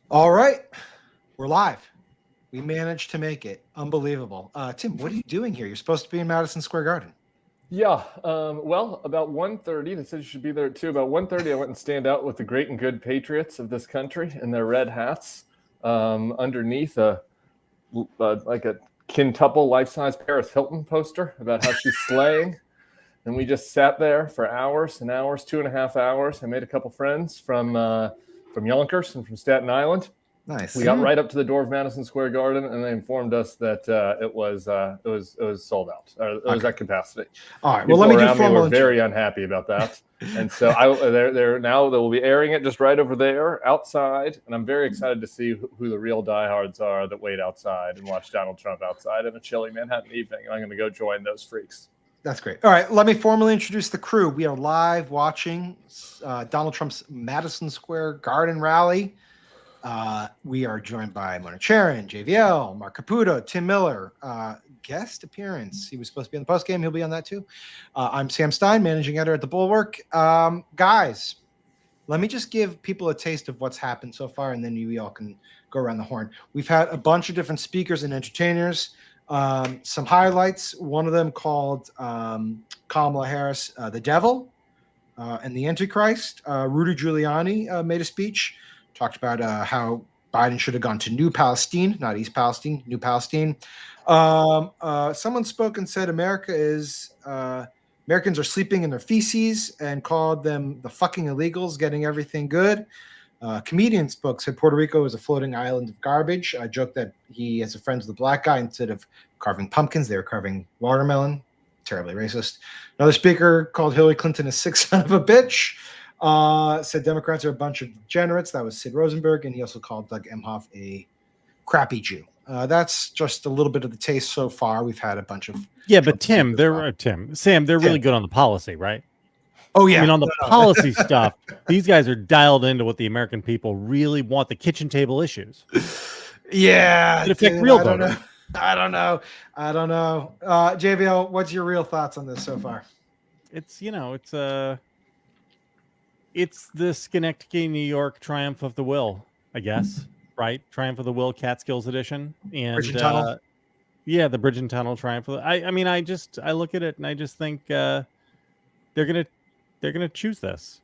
All right, we're live. We managed to make it. Unbelievable. Tim, what are you doing here? You're supposed to be in Madison Square Garden. Yeah, well, about 1:30, they said you should be there too. About 1:30, I went and stand out with the great and good patriots of this country in their red hats, underneath like a quintuple life-size Paris Hilton poster about how she's slaying. And we just sat there for hours and hours, 2.5 hours. I made a couple friends from Yonkers and from Staten Island. Nice. We got right up to the door of Madison Square Garden, and they informed us that it was sold out. It was at capacity. All right. People Well, let me do around me formal. were very unhappy about that, and so they're now they will be airing it just right over there outside, and I'm very excited to see who the real diehards are that wait outside and watch Donald Trump outside in a chilly Manhattan evening. And I'm going to go join those freaks. That's great. All right. Let me formally introduce the crew. We are live watching Donald Trump's Madison Square Garden rally. We are joined by Mona Charen, JVL, Marc Caputo, Tim Miller. Guest appearance. He was supposed to be on the postgame. He'll be on that too. I'm Sam Stein, managing editor at The Bulwark. Guys, let me just give people a taste of what's happened so far, and then you all can go around the horn. We've had a bunch of different speakers and entertainers. Some highlights. One of them called Kamala Harris the devil and the Antichrist. Rudy Giuliani made a speech, talked about how Biden should have gone to New Palestine, not East Palestine, New Palestine. Someone spoke and said Americans are sleeping in their feces and called them the fucking illegals, getting everything good. Comedian spoke, said Puerto Rico is a floating island of garbage. I joked that he has a friend with a black guy. Instead of carving pumpkins, they were carving watermelon. Terribly racist. Another speaker called Hillary Clinton a sick son of a bitch. Said Democrats are a bunch of degenerates. That was Sid Rosenberg. And he also called Doug Emhoff a crappy Jew. That's just a little bit of the taste so far. We've had a bunch of... Yeah, but Sam, they're really good on the policy, right? Oh, yeah. I mean, on the policy stuff, these guys are dialed into what the American people really want, the kitchen table issues. Yeah. It affect real voters. I don't know. JVL, what's your real thoughts on this so far? It's the Schenectady, New York triumph of the will, I guess, right? Triumph of the will, Catskills edition. And Bridge and Tunnel? Yeah, the Bridge and Tunnel triumph. I mean, I look at it and I just think they're gonna choose this.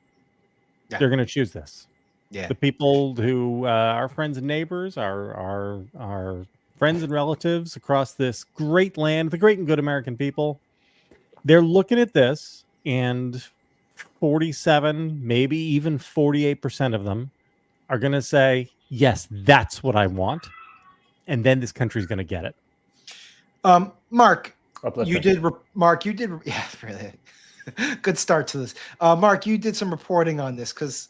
Yeah. They're gonna choose this. Yeah. The people who are friends and neighbors, our friends and relatives across this great land, the great and good American people, they're looking at this, and 47, maybe even 48% of them are going to say, yes, that's what I want. And then this country's going to get it. Mark, you did, yeah, really good start to this. Mark, you did some reporting on this because,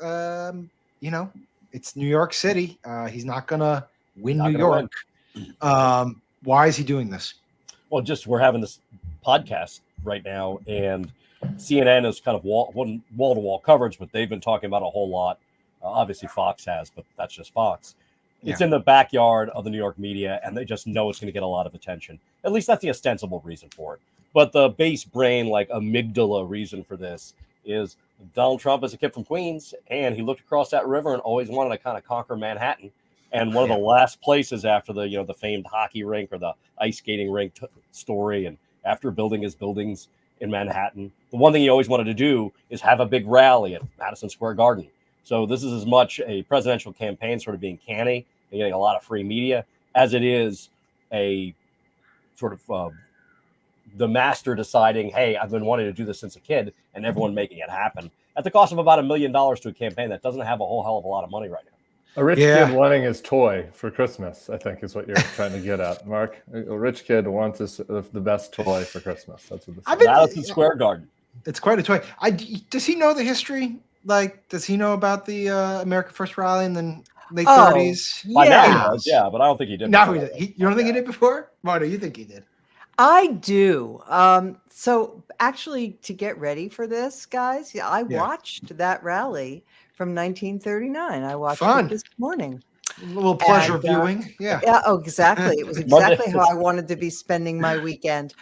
it's New York City. He's not going to win New York. Why is he doing this? Well, just we're having this podcast right now, and CNN is kind of wall-to-wall coverage, but they've been talking about a whole lot. Obviously, Fox has, but that's just Fox. It's in the backyard of the New York media, and they just know it's going to get a lot of attention. At least that's the ostensible reason for it. But the base brain, like amygdala reason for this is Donald Trump is a kid from Queens, and he looked across that river and always wanted to kind of conquer Manhattan. And one of the last places after the famed hockey rink or the ice skating rink story, and after building his buildings in Manhattan, the one thing he always wanted to do is have a big rally at Madison Square Garden. So this is as much a presidential campaign sort of being canny and getting a lot of free media as it is a sort of the master deciding, hey, I've been wanting to do this since a kid, and everyone making it happen at the cost of about $1 million to a campaign that doesn't have a whole hell of a lot of money right now. A rich kid wanting his toy for Christmas, I think, is what you're trying to get at, Mark. A rich kid wants the best toy for Christmas. That's what this is. Madison Square Garden. It's quite a toy. Does he know the history? Like, does he know about the America First rally in the late 30s? By now he does, yeah, but I don't think he did. Now he did. You don't think he did before? Marta, you think he did? I do. So actually, to get ready for this, guys, I watched that rally from 1939. I watched it this morning. A little pleasure viewing. Yeah. Oh, exactly. It was exactly how I wanted to be spending my weekend.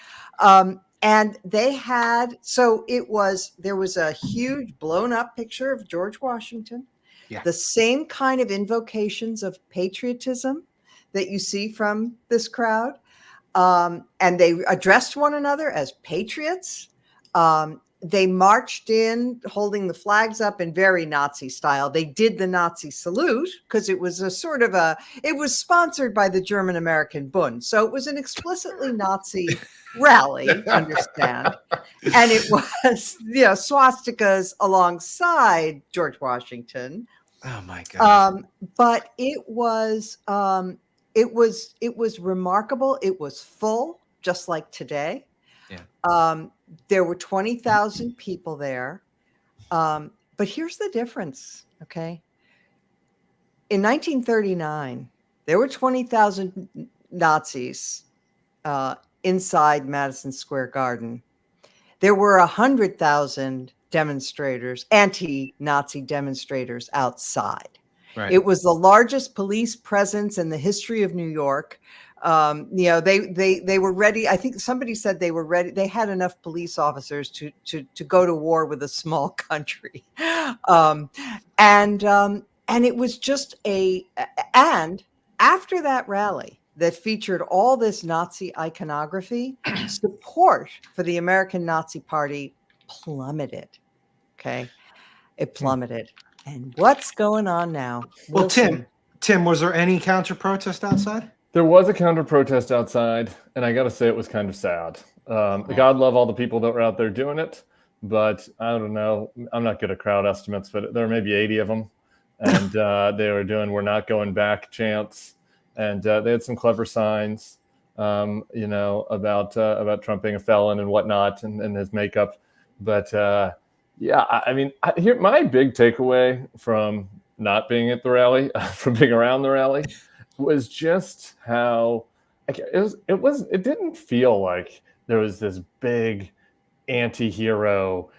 And they had, there was a huge blown up picture of George Washington. Yeah. The same kind of invocations of patriotism that you see from this crowd. And they addressed one another as patriots. They marched in holding the flags up in very Nazi style. They did the Nazi salute because it was it was sponsored by the German American Bund. So it was an explicitly Nazi rally, understand? And it was, swastikas alongside George Washington. Oh my God. But it was remarkable. It was full, just like today. Yeah. There were 20,000 people there. But here's the difference, okay? In 1939, there were 20,000 Nazis inside Madison Square Garden. There were 100,000 demonstrators, anti-Nazi demonstrators outside. Right. It was the largest police presence in the history of New York. They were ready. I think somebody said they were ready. They had enough police officers to go to war with a small country. And it was just and after that rally that featured all this Nazi iconography, support for the American Nazi Party plummeted. Okay. It plummeted. And what's going on now? Well, Tim, was there any counter protest outside? There was a counter protest outside, and I got to say it was kind of sad. God love all the people that were out there doing it, but I don't know. I'm not good at crowd estimates, but there were maybe 80 of them, and they were doing "We're not going back" chants, and they had some clever signs, about Trump being a felon and whatnot, and his makeup. But here my big takeaway from not being at the rally, from being around the rally, was just how it didn't feel like there was this big anti-hero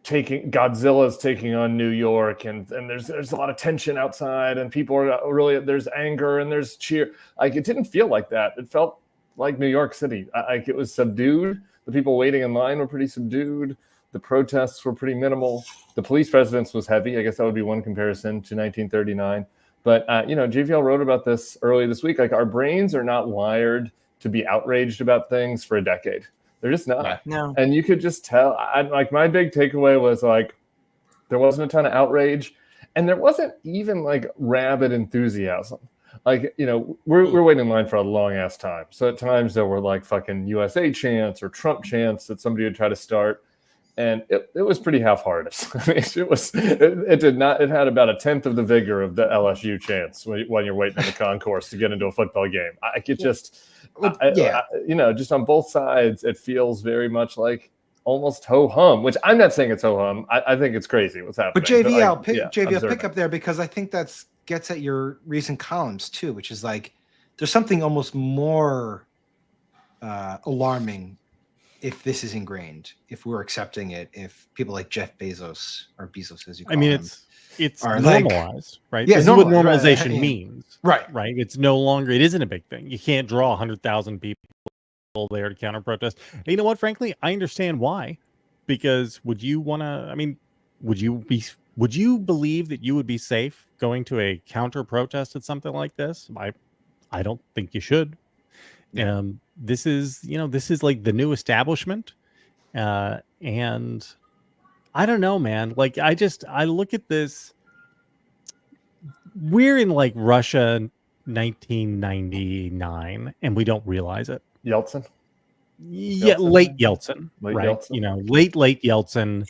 Godzilla's taking on New York, and there's a lot of tension outside, and people are really, there's anger and there's cheer. It didn't feel like that. It felt like New York City. It was subdued. The people waiting in line were pretty subdued. The protests were pretty minimal. The police presence was heavy. I guess that would be one comparison to 1939. But, JVL wrote about this early this week. Our brains are not wired to be outraged about things for a decade. They're just not. Yeah. No. And you could just tell. My big takeaway was there wasn't a ton of outrage, and there wasn't even rabid enthusiasm. We're waiting in line for a long ass time. So at times there were fucking USA chants or Trump chants that somebody would try to start. And it was pretty half-hearted. It had about a tenth of the vigor of the LSU chants when you're waiting in the concourse to get into a football game. Just on both sides, it feels very much like almost ho-hum, which I'm not saying it's ho-hum. I think it's crazy what's happening. But JVL, pick up there, because I think that's gets at your recent columns too, which is there's something almost more alarming if this is ingrained, if we're accepting it, if people like Jeff Bezos, or Bezos as you call him, it's normalized, right? Yeah, this is what normalization means. Right. It's no longer, it isn't a big thing. You can't draw 100,000 people there to counter protest. And you know what? Frankly, I understand why. Because would you believe that you would be safe going to a counter protest at something like this? I don't think you should. Yeah. This is like the new establishment. And I don't know, man. I look at this. We're in Russia 1999 and we don't realize it. Yeltsin? Yeah, late Yeltsin. Yeltsin. Late Yeltsin.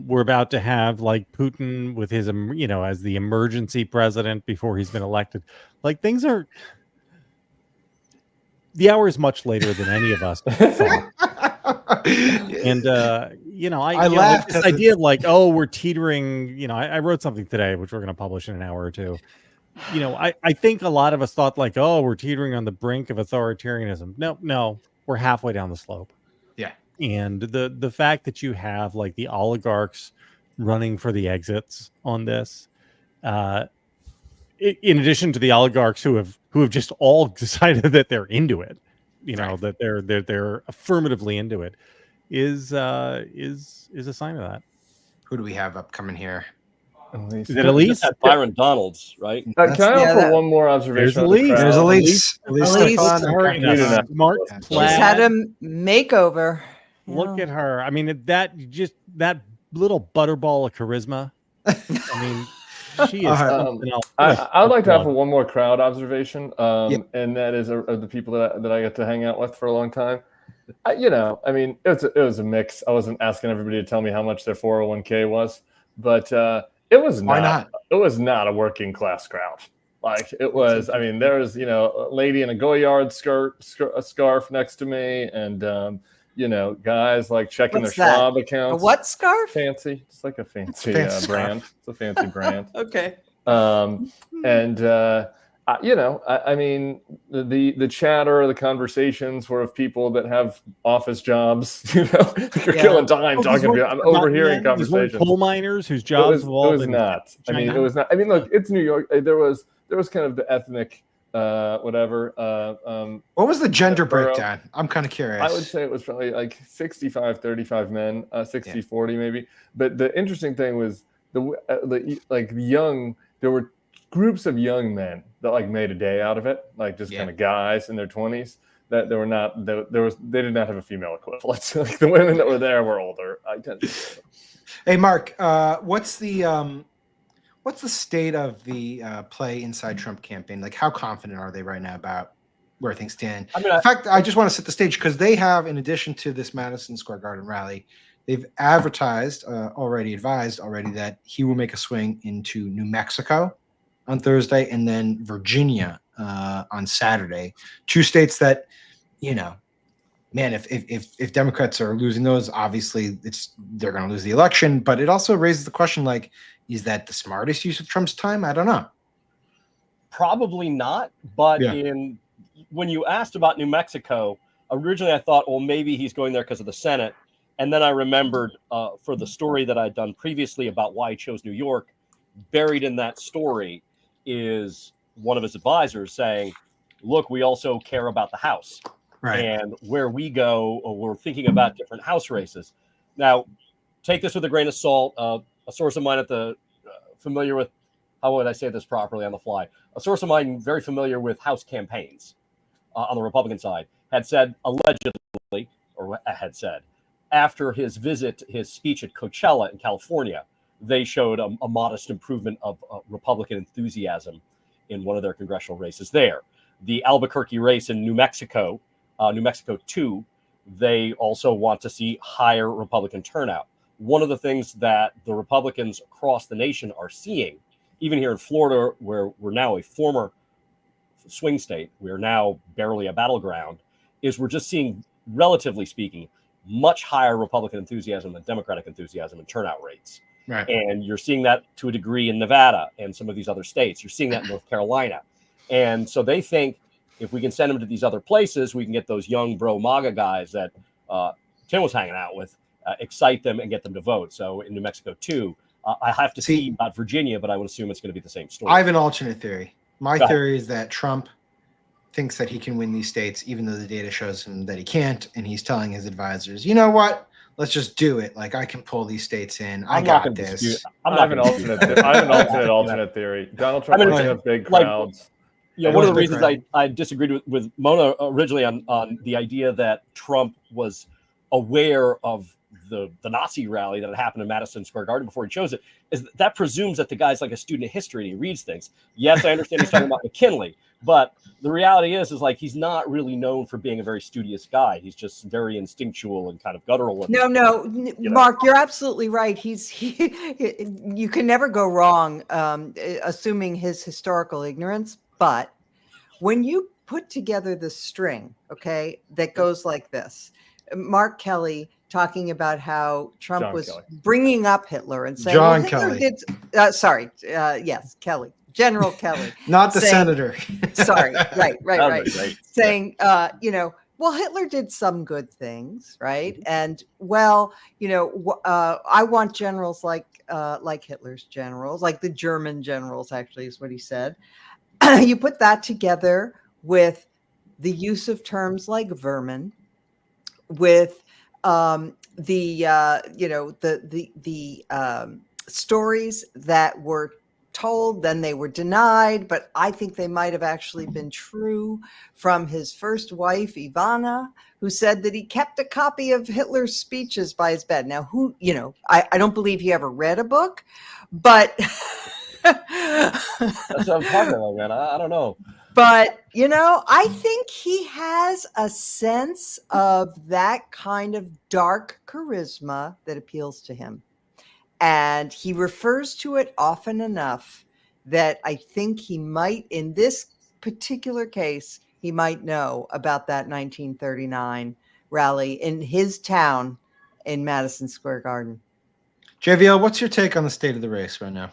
We're about to have Putin with his, as the emergency president before he's been elected. Things are. The hour is much later than any of us thought. And I laughed. This idea of we're teetering. I wrote something today which we're going to publish in an hour or two. I think a lot of us thought we're teetering on the brink of authoritarianism. No, we're halfway down the slope. Yeah. And the fact that you have the oligarchs running for the exits on this, in addition to the oligarchs who have just all decided that they're into it, that they're affirmatively into it, is a sign of that. Who do we have upcoming here? Elise. Is it We Elise? just had Byron Donalds, right? Can I offer one more There's observation? on the Elise. crowd? There's Elise. Elise. Stefan, Sorry, okay. Need an Mark Yeah. She's Plaid. had a makeover. Look at her. I mean, that little butterball of charisma. I mean, she is something else. I'd like to have one more crowd observation, Yeah. and that is of the people that I got to hang out with for a long time. I mean, it was a mix. I wasn't asking everybody to tell me how much their 401k was, but it was Why not? It was not a working class crowd. Like it was. I mean, there was a lady in a Goyard scarf next to me, and guys like checking What's their that? Schwab A accounts. what scarf? Fancy, just like a fancy Fancy brand. It's a fancy brand. Okay. I mean, the chatter, the conversations were of people that have office jobs. You're killing time talking about. I'm overhearing conversations. Coal miners whose jobs have all been. I mean, it was not. I mean, look, it's New York. There was kind of the ethnic, whatever. What was the gender borough. breakdown? I'm kind of curious. I would say it was probably like 65-35 men, 60-40 maybe. But the interesting thing was the young. There were groups of young men that like made a day out of it, like just kind of guys in their 20s. That they did not have a female equivalent. Like the women that were there were older. I tend to. Hey, Mark, what's the state of the play inside Trump campaign? Like, how confident are they right now about where things stand? I mean, in fact, I just want to set the stage because they have, in addition to this Madison Square Garden rally, they've advised already that he will make a swing into New Mexico on Thursday and then Virginia on Saturday. Two states that, man, if Democrats are losing those, obviously they're going to lose the election. But it also raises the question, like, is that the smartest use of Trump's time? I don't know. Probably not. But when you asked about New Mexico, originally I thought, well, maybe he's going there because of the Senate. And then I remembered for the story that I'd done previously about why he chose New York, buried in that story is one of his advisors saying, look, we also care about the House. Right. And where we go, we're thinking about different House races. Now, take this with a grain of salt. A source of mine familiar with, how would I say this properly on the fly? A source of mine very familiar with House campaigns on the Republican side had said, allegedly, or had said, after his speech at Coachella in California, they showed a modest improvement of Republican enthusiasm in one of their congressional races there. The Albuquerque race in New Mexico 2, they also want to see higher Republican turnout. One of the things that the Republicans across the nation are seeing, even here in Florida, where we're now a former swing state, we're now barely a battleground, is we're just seeing, relatively speaking, much higher Republican enthusiasm than Democratic enthusiasm and turnout rates. Right. And you're seeing that to a degree in Nevada and some of these other states. You're seeing that in North Carolina. And so they think if we can send them to these other places, we can get those young bro MAGA guys that Tim was hanging out with, excite them and get them to vote. So in New Mexico, too, I have to see about Virginia, but I would assume it's going to be the same story. I have an alternate theory. My theory is that Trump thinks that he can win these states, even though the data shows him that he can't. And he's telling his advisors, you know what? Let's just do it. Like, I can pull these states in. I got this. I have an alternate theory. Donald Trump wants to have big crowds. One of the reasons I disagreed with Mona originally on the idea that Trump was aware of the Nazi rally that had happened in Madison Square Garden before he chose it is that presumes that the guy's like a student of history and he reads things. Yes, I understand he's talking about McKinley, but the reality is like he's not really known for being a very studious guy. He's just very instinctual and kind of guttural. Mark, you're absolutely right. You can never go wrong assuming his historical ignorance. But when you put together the string, that goes like this, Mark Kelly talking about how Trump was bringing up Hitler and saying, Kelly. General Kelly. Not the senator. Sorry. Right. Saying, Hitler did some good things, right? And I want generals like Hitler's generals, like the German generals, actually, is what he said. You put that together with the use of terms like vermin, with stories that were told, then they were denied, but I think they might have actually been true, from his first wife, Ivana, who said that he kept a copy of Hitler's speeches by his bed. Now, I don't believe he ever read a book, but That's what I'm talking about, man. I don't know. but, I think he has a sense of that kind of dark charisma that appeals to him. And he refers to it often enough that I think he might, in this particular case, he might know about that 1939 rally in his town in Madison Square Garden. JVL, what's your take on the state of the race right now?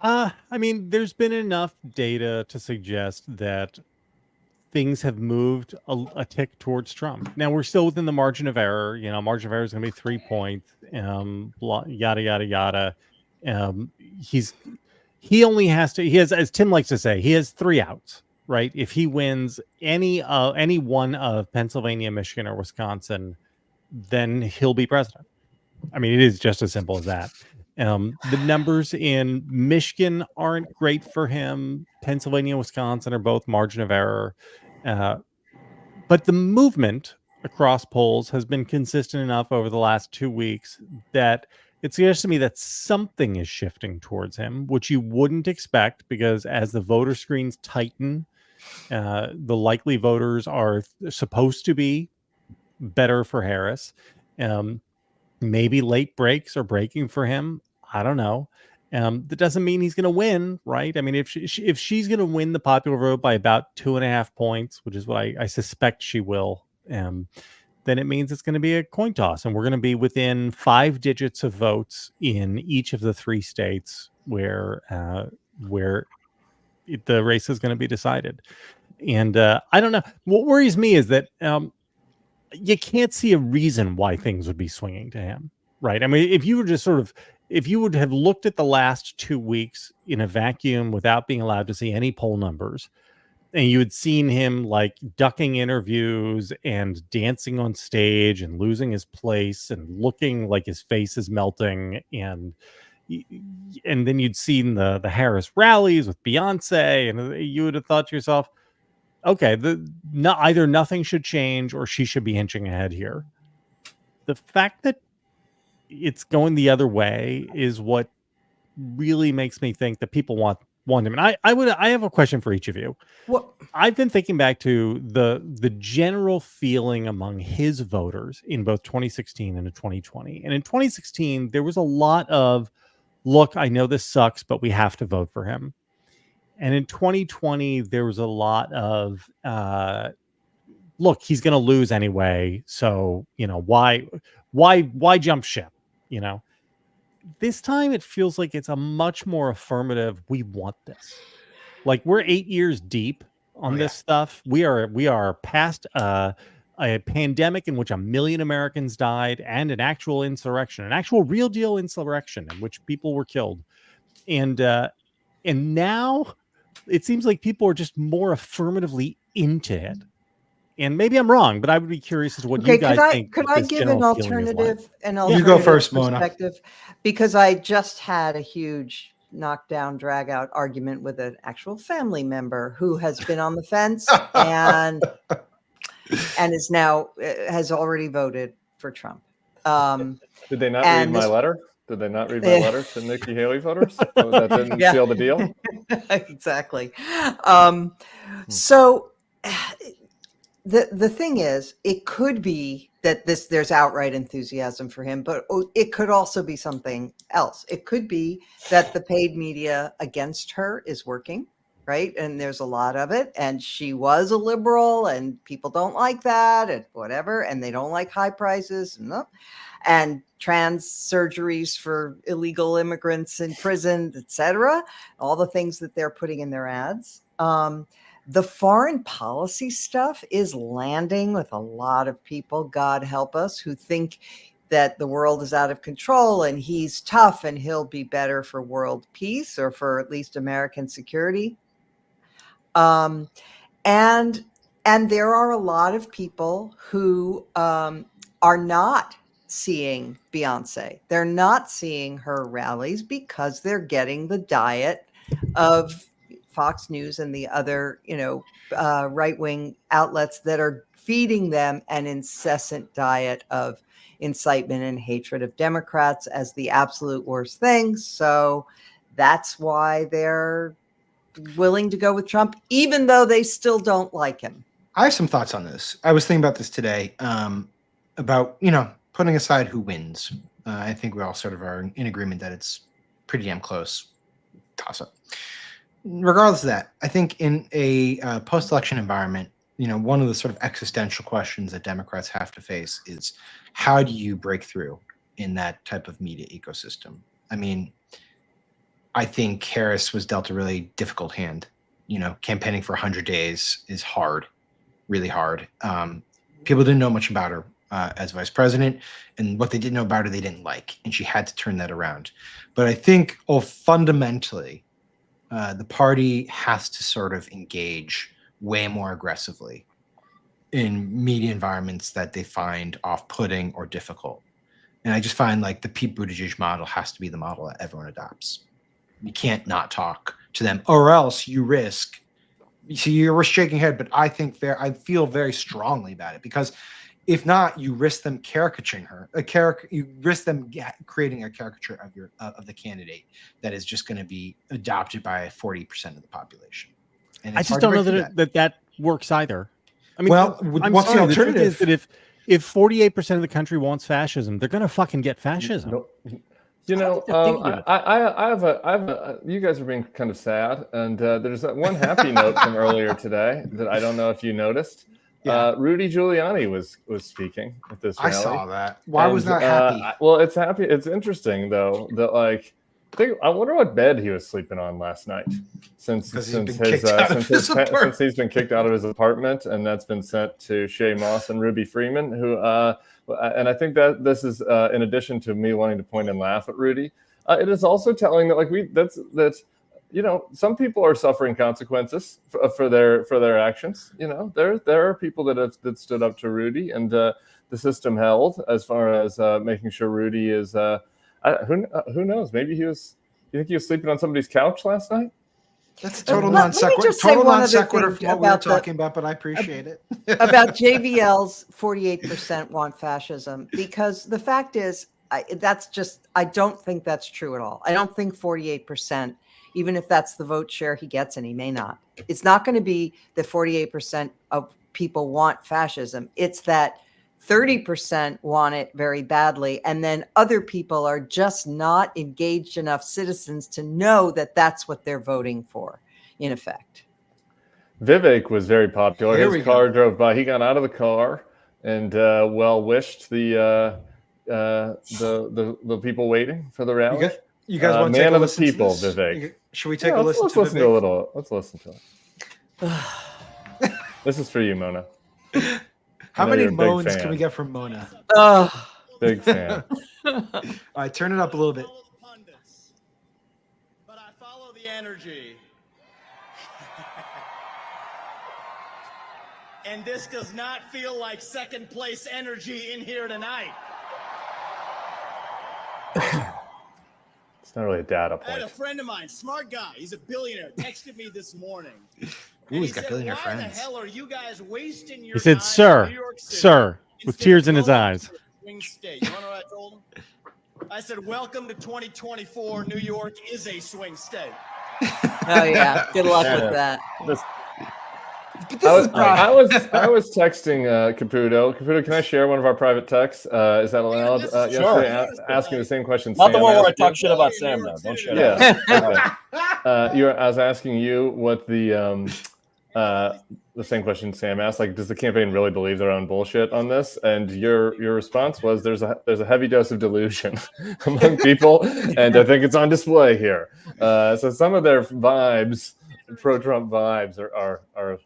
I mean, there's been enough data to suggest that things have moved a tick towards Trump. Now we're still within the margin of error. Margin of error is going to be 3 points. Yada yada yada. He only has to. He has, as Tim likes to say, he has 3 outs. Right? If he wins any one of Pennsylvania, Michigan, or Wisconsin, then he'll be president. I mean, it is just as simple as that. The numbers in Michigan aren't great for him. Pennsylvania, Wisconsin are both margin of error. But the movement across polls has been consistent enough over the last 2 weeks that it suggests to me that something is shifting towards him, which you wouldn't expect, because as the voter screens tighten, the likely voters are supposed to be better for Harris. Maybe late breaks are breaking for him. I don't know. That doesn't mean he's going to win, right? I mean, if she's going to win the popular vote by about 2.5 points, which is what I suspect she will, then it means it's going to be a coin toss, and we're going to be within 5 digits of votes in each of the 3 states where the race is going to be decided. And I don't know. What worries me is that you can't see a reason why things would be swinging to him, right? I mean, if you would have looked at the last 2 weeks in a vacuum without being allowed to see any poll numbers, and you had seen him like ducking interviews and dancing on stage and losing his place and looking like his face is melting, and then you'd seen the Harris rallies with Beyonce, and you would have thought to yourself, okay, either nothing should change or she should be inching ahead here. The fact that it's going the other way is what really makes me think that people want him. And I have a question for each of you. What? I've been thinking back to the general feeling among his voters in both 2016 and 2020. And in 2016, there was a lot of, look, I know this sucks, but we have to vote for him. And in 2020, there was a lot of, look, he's going to lose anyway. So, why jump ship? This time it feels like it's a much more affirmative. We want this. Like, we're 8 years deep on this stuff. We are past a pandemic in which 1 million Americans died, and an actual insurrection, an actual real deal insurrection in which people were killed. And now it seems like people are just more affirmatively into it. And maybe I'm wrong, but I would be curious as to what you guys think. Could I give an alternative? You go first, Mona. Perspective, because I just had a huge knockdown, drag out argument with an actual family member who has been on the fence and is now has already voted for Trump. Did they not read my letter? Did they not read my letter to Nikki Haley voters? So that didn't seal the deal? Exactly. So the thing is, it could be that there's outright enthusiasm for him, but it could also be something else. It could be that the paid media against her is working, right? And there's a lot of it. And she was a liberal, and people don't like that, and whatever. And they don't like high prices and trans surgeries for illegal immigrants in prison, etc. All the things that they're putting in their ads. The foreign policy stuff is landing with a lot of people, God help us, who think that the world is out of control and he's tough and he'll be better for world peace, or for at least American security. And there are a lot of people who are not seeing Beyonce. They're not seeing her rallies because they're getting the diet of Fox News and the other, right-wing outlets that are feeding them an incessant diet of incitement and hatred of Democrats as the absolute worst thing. So that's why they're willing to go with Trump, even though they still don't like him. I have some thoughts on this. I was thinking about this today, about, putting aside who wins. I think we all sort of are in agreement that it's pretty damn close toss-up. Regardless of that, I think in a post-election environment, one of the sort of existential questions that Democrats have to face is how do you break through in that type of media ecosystem? I mean, I think Harris was dealt a really difficult hand. Campaigning for 100 days is hard, really hard. People didn't know much about her as vice president, and what they didn't know about her, they didn't like, and she had to turn that around. But I think, fundamentally, the party has to sort of engage way more aggressively in media environments that they find off-putting or difficult. And I just find like the Pete Buttigieg model has to be the model that everyone adopts. You can't not talk to them, or else you risk. You see, you're shaking your head, but I feel very strongly about it, because if not, you risk them caricaturing her. You risk them creating a caricature of the candidate that is just going to be adopted by 40% of the population. And I just don't know that works either. I mean, well, what's the alternative? Is that if 48% of the country wants fascism, they're going to fucking get fascism. I have a. You guys are being kind of sad, and there's that one happy note from earlier today that I don't know if you noticed. Yeah. Rudy Giuliani was speaking at this rally. I saw that. Why was that happy? Well, it's happy. It's interesting though that I wonder what bed he was sleeping on last night, since he's been kicked out of his apartment, and that's been sent to Shay Moss and Ruby Freeman, who and I think that this is in addition to me wanting to point and laugh at Rudy, it is also telling that some people are suffering consequences for their actions. There are people that stood up to Rudy, and the system held as far as making sure Rudy is. Who knows? Maybe you think he was sleeping on somebody's couch last night? That's a total non sequitur. Total non sequitur from what we were talking about, but I appreciate it. About JVL's 48% want fascism, because the fact is, I don't think that's true at all. I don't think 48%, even if that's the vote share he gets, and he may not, it's not going to be that 48% of people want fascism. It's that 30% want it very badly, and then other people are just not engaged enough citizens to know that that's what they're voting for, in effect. Vivek was very popular. His car drove by. He got out of the car and wished the people waiting for the rally. You guys want to take a listen people, to this? Vivek. Should we take a listen to listen Vivek? To a little. Let's listen to it. This is for you, Mona. How many moans can we get from Mona? Big fan. All right, turn it up a little bit. But I follow the energy. And this does not feel like second place energy in here tonight. It's not really a data point. I had a friend of mine, smart guy, he's a billionaire, texted me this morning. Ooh, he's got billionaire friends. friends. Why the hell are you guys wasting your He said, time in New York City sir, with tears in his eyes. Swing state? You want to know what I told him? I said, welcome to 2024. New York is a swing state. Oh yeah, good luck with that. I was texting Caputo. Caputo, can I share one of our private texts? Is that allowed? Yesterday, asking the same question. Not Sam the one where I asked talk you. shit about Sam, though. Don't share that. Yeah. I was asking you what the same question Sam asked. Like, does the campaign really believe their own bullshit on this? And your response was, there's a heavy dose of delusion among people, and I think it's on display here. So some of their vibes, pro-Trump vibes, are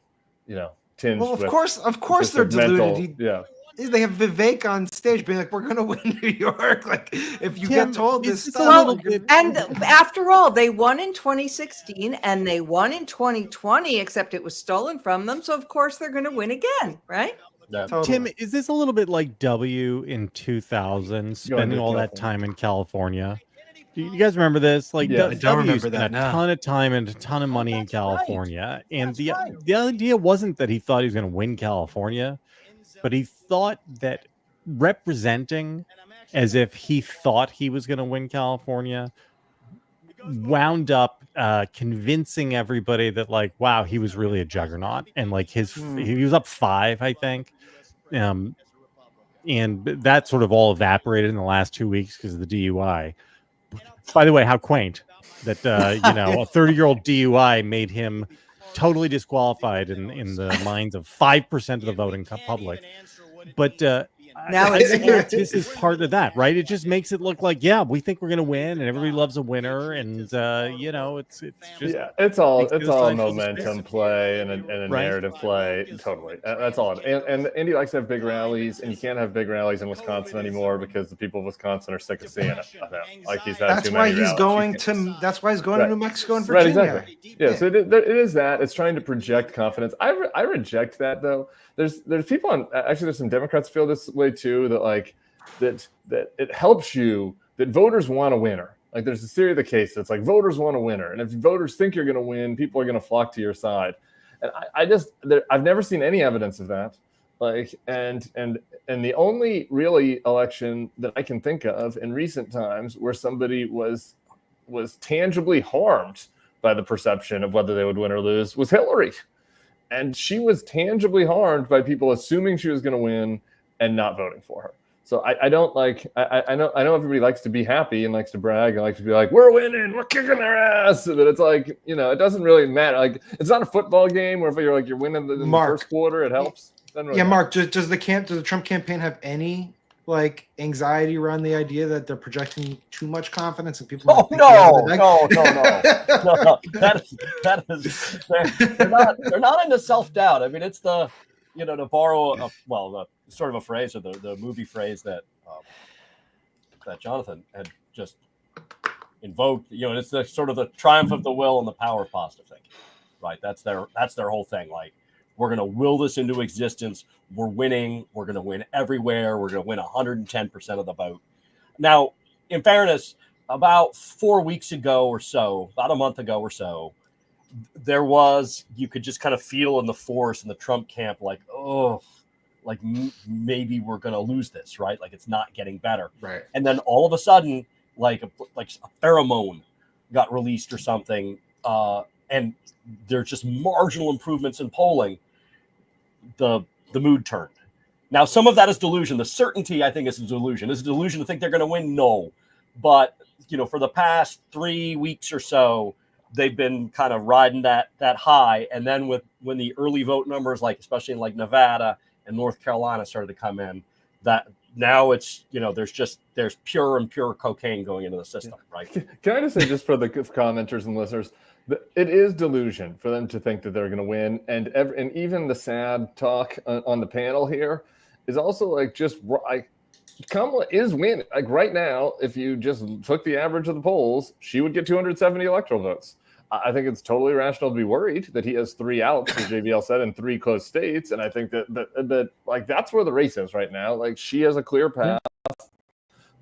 tinged. Well, of with course, they're deluded. Yeah. They have Vivek on stage being like, "We're going to win New York." Like, if you get told this stuff, well, and after all, they won in 2016 and they won in 2020, except it was stolen from them. So of course they're going to win again, right? Yeah. Totally. Tim, is this a little bit like W in 2000, spending all that time in California? Do you guys remember this? Like, Yeah, I don't W remember spent that, a no. ton of time and a ton of money in that's right. California, and That's the right. the idea wasn't that he thought he was going to win California, but he thought that representing as if he thought he was going to win California wound up convincing everybody that, like, wow, he was really a juggernaut, and like he was up 5, I think, and that sort of all evaporated in the last 2 weeks because of the DUI. By the way, how quaint that a 30-year-old DUI made him totally disqualified in the minds of 5% of the voting public. But Now I it's think that this is part of that, right? It just makes it look like, yeah, we think we're going to win, and everybody loves a winner, and it's just it's all makes the other a side feel momentum dismissive. play and a Right. narrative play. Totally, that's all. And Indy likes to have big rallies, and you can't have big rallies in Wisconsin anymore because the people of Wisconsin are sick of seeing it. Like he's had That's too why many he's rallies. going to. That's why he's going Right. to New Mexico and Right, Virginia. exactly. Yeah, so it is that. It's trying to project confidence. I reject that, though. There's people on, actually there's some Democrats feel this way too, that like that it helps you that voters want a winner. Like there's a theory of the case that's like voters want a winner, and if voters think you're going to win, people are going to flock to your side. And I've never seen any evidence of that. Like and the only really election that I can think of in recent times where somebody was tangibly harmed by the perception of whether they would win or lose was Hillary. And she was tangibly harmed by people assuming she was going to win and not voting for her. So I don't like. I know everybody likes to be happy and likes to brag and likes to be like, we're winning, we're kicking their ass. But it's like, it doesn't really matter. Like it's not a football game where if you're winning in the first quarter, it helps. Really Mark, does the Trump campaign have any like anxiety around the idea that they're projecting too much confidence and people? Oh no. That is they're not into self-doubt. I mean, it's the to borrow the sort of a phrase or the movie phrase that Jonathan had just invoked. It's the sort of the triumph of the will and the power of positive thinking, right? That's their whole thing. Like, we're going to will this into existence. We're winning. We're going to win everywhere. We're going to win 110% of the vote. Now, in fairness, about 4 weeks ago or so, about a month ago or so, you could just kind of feel in the force in the Trump camp, like, maybe we're going to lose this, right? Like it's not getting better. Right. And then all of a sudden, like a pheromone got released or something, and there's just marginal improvements in polling. The mood turned. Now, some of that is delusion. The certainty, I think, is a delusion. Is it a delusion to think they're going to win? No. But, for the past 3 weeks or so, they've been kind of riding that high. And then when the early vote numbers, like especially in like Nevada and North Carolina started to come in, that now it's, there's pure cocaine going into the system, right? Can I just say, just for the commenters and listeners, it is delusion for them to think that they're going to win. And even the sad talk on the panel here is also like Kamala is winning. Like right now, if you just took the average of the polls, she would get 270 electoral votes. I think it's totally rational to be worried that he has 3 outs, as JVL said, in 3 close states. And I think that like that's where the race is right now. Like she has a clear path,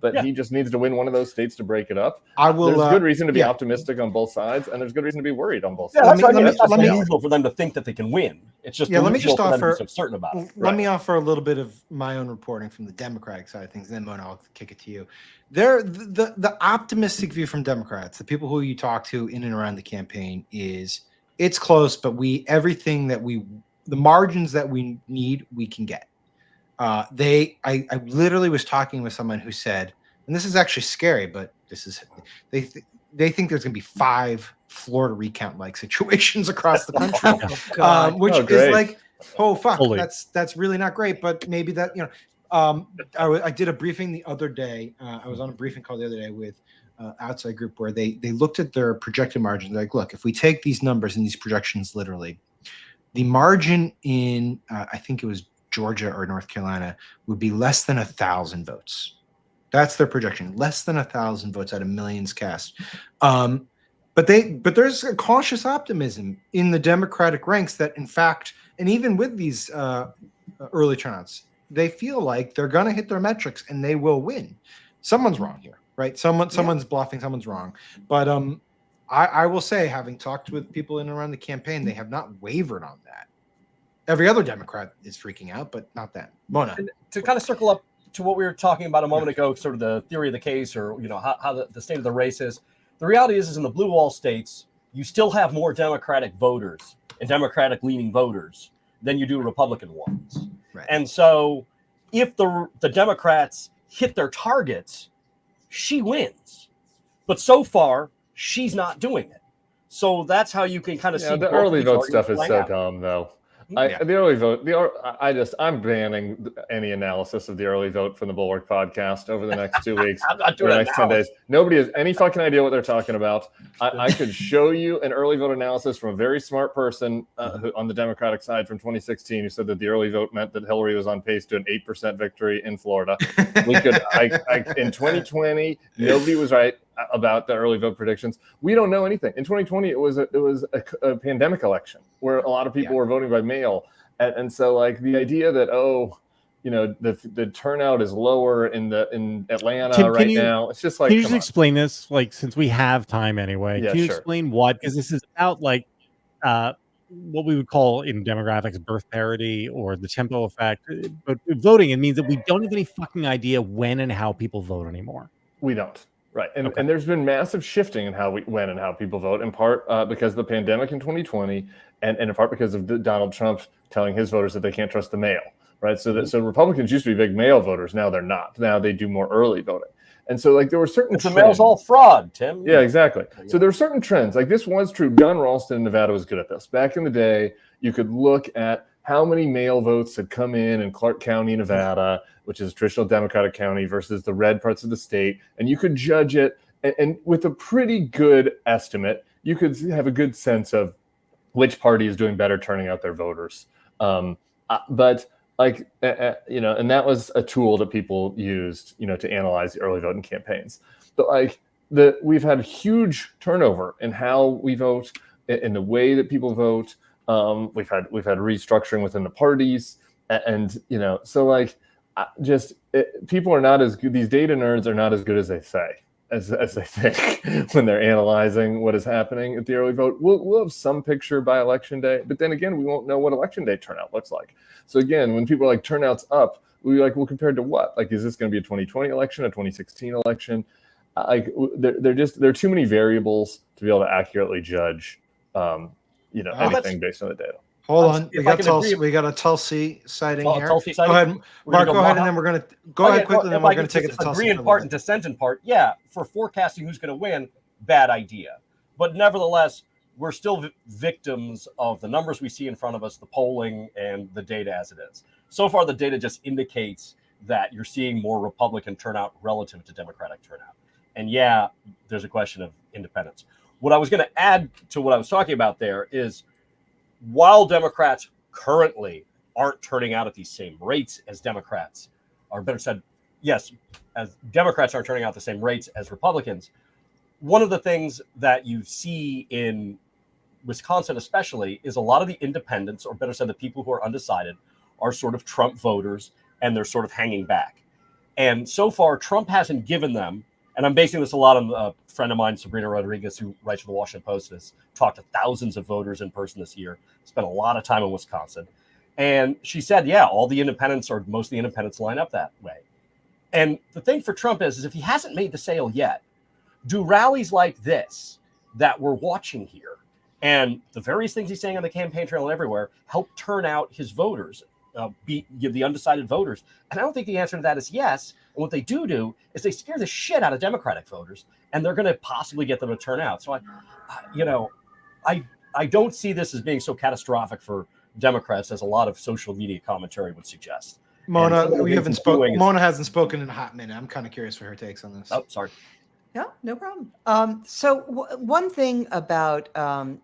but he just needs to win one of those states to break it up. There's good reason to be optimistic on both sides, and there's good reason to be worried on both sides. It's unusual for them to think that they can win. It's just let me just for them to offer be so certain about it. Let me offer a little bit of my own reporting from the Democratic side of things, then Mona, I'll kick it to you. The optimistic view from Democrats, the people who you talk to in and around the campaign, is it's close, but the margins that we need, we can get. I literally was talking with someone who said, and this is actually scary, but they think there's going to be 5 Florida recount like situations across the country, which is like, oh fuck, that's really not great. But maybe that I did a briefing the other day. I was on a briefing call the other day with outside group where they looked at their projected margins. They're like, look, if we take these numbers and these projections literally, the margin in I think it was Georgia or North Carolina would be less than 1,000 votes. That's their projection, less than 1,000 votes out of millions cast. But there's a cautious optimism in the Democratic ranks that, in fact, and even with these early turnouts, they feel like they're going to hit their metrics and they will win. Someone's wrong here, right? Someone's bluffing, someone's wrong. But I will say, having talked with people in and around the campaign, they have not wavered on that. Every other Democrat is freaking out, but not that. Mona. And to kind of circle up to what we were talking about a moment ago, sort of the theory of the case, or how the state of the race is. The reality is in the blue wall states, you still have more Democratic voters and Democratic leaning voters than you do Republican ones. Right. And so if the Democrats hit their targets, she wins. But so far, she's not doing it. So that's how you can kind of see the early vote stuff is so out. dumb, though. Yeah. The early vote, I'm banning any analysis of the early vote from the Bulwark podcast over the next 2 weeks. I'm not doing the it next now. 10 days. Nobody has any fucking idea what they're talking about. I could show you an early vote analysis from a very smart person who, on the Democratic side from 2016, who said that the early vote meant that Hillary was on pace to an 8% victory in Florida. We could, in 2020, nobody was right about the early vote predictions. We don't know anything. In 2020, it was a pandemic election where a lot of people were voting by mail, and so like the idea that the turnout is lower in Atlanta now. It's just like, can you just explain this? Like, since we have time anyway, Yeah, can you sure. explain what? Because this is about like what we would call in demographics birth parity or the tempo effect. But voting, it means that we don't have any fucking idea when and how people vote anymore. We don't. Right. And there's been massive shifting in when and how people vote, in part because of the pandemic in 2020, and in part because of Donald Trump telling his voters that they can't trust the mail. Right. So Republicans used to be big mail voters. Now they're not. Now they do more early voting. And so like there were certain The mail's all fraud, Tim. Yeah, exactly. So there were certain trends. Like this was true. Gunn Ralston in Nevada was good at this. Back in the day, you could look at how many mail votes had come in Clark County, Nevada, which is a traditional Democratic county, versus the red parts of the state. And you could judge it. And with a pretty good estimate, you could have a good sense of which party is doing better turning out their voters. But like, and that was a tool that people used, to analyze the early voting campaigns. But like we've had huge turnover in how we vote, in the way that people vote. We've had restructuring within the parties, and so like people are not as good. These data nerds are not as good as they say, as they think when they're analyzing what is happening at the early vote. We'll have some picture by election day, but then again, we won't know what election day turnout looks like. So again, when people are like turnout's up, we like, well, compared to what? Like, is this going to be a 2020 election, a 2016 election? Like, there are too many variables to be able to accurately judge, anything based on the data. Hold on, we got a Tulsi sighting here. Tulsi Go sighting? ahead, Mark. Go ahead, and then we're gonna go ahead quickly. Then we're gonna take it to Tulsi. Agree in part and dissent in part. Yeah, for forecasting who's going to win, bad idea. But nevertheless, we're still victims of the numbers we see in front of us, the polling, and the data as it is. So far, the data just indicates that you're seeing more Republican turnout relative to Democratic turnout. And yeah, there's a question of independence. What I was going to add to what I was talking about there is, while Democrats currently aren't turning out at these same rates as Democrats, or better said, yes, as Democrats aren't turning out the same rates as Republicans, one of the things that you see in Wisconsin especially is a lot of the independents, or better said, the people who are undecided, are sort of Trump voters, and they're sort of hanging back. And so far, Trump hasn't given them, and I'm basing this a lot on a friend of mine, Sabrina Rodriguez, who writes for the Washington Post, has talked to thousands of voters in person this year, spent a lot of time in Wisconsin. And she said, yeah, all the independents, or most of the independents, line up that way. And the thing for Trump is if he hasn't made the sale yet, do rallies like this that we're watching here, and the various things he's saying on the campaign trail and everywhere, help turn out his voters, give the undecided voters? And I don't think the answer to that is yes. And what they do is they scare the shit out of Democratic voters, and they're going to possibly get them to turn out. So I don't see this as being so catastrophic for Democrats as a lot of social media commentary would suggest. Mona, Mona hasn't spoken in a hot minute. I'm kind of curious for her takes on this. Oh, sorry. Yeah, no problem. So one thing about,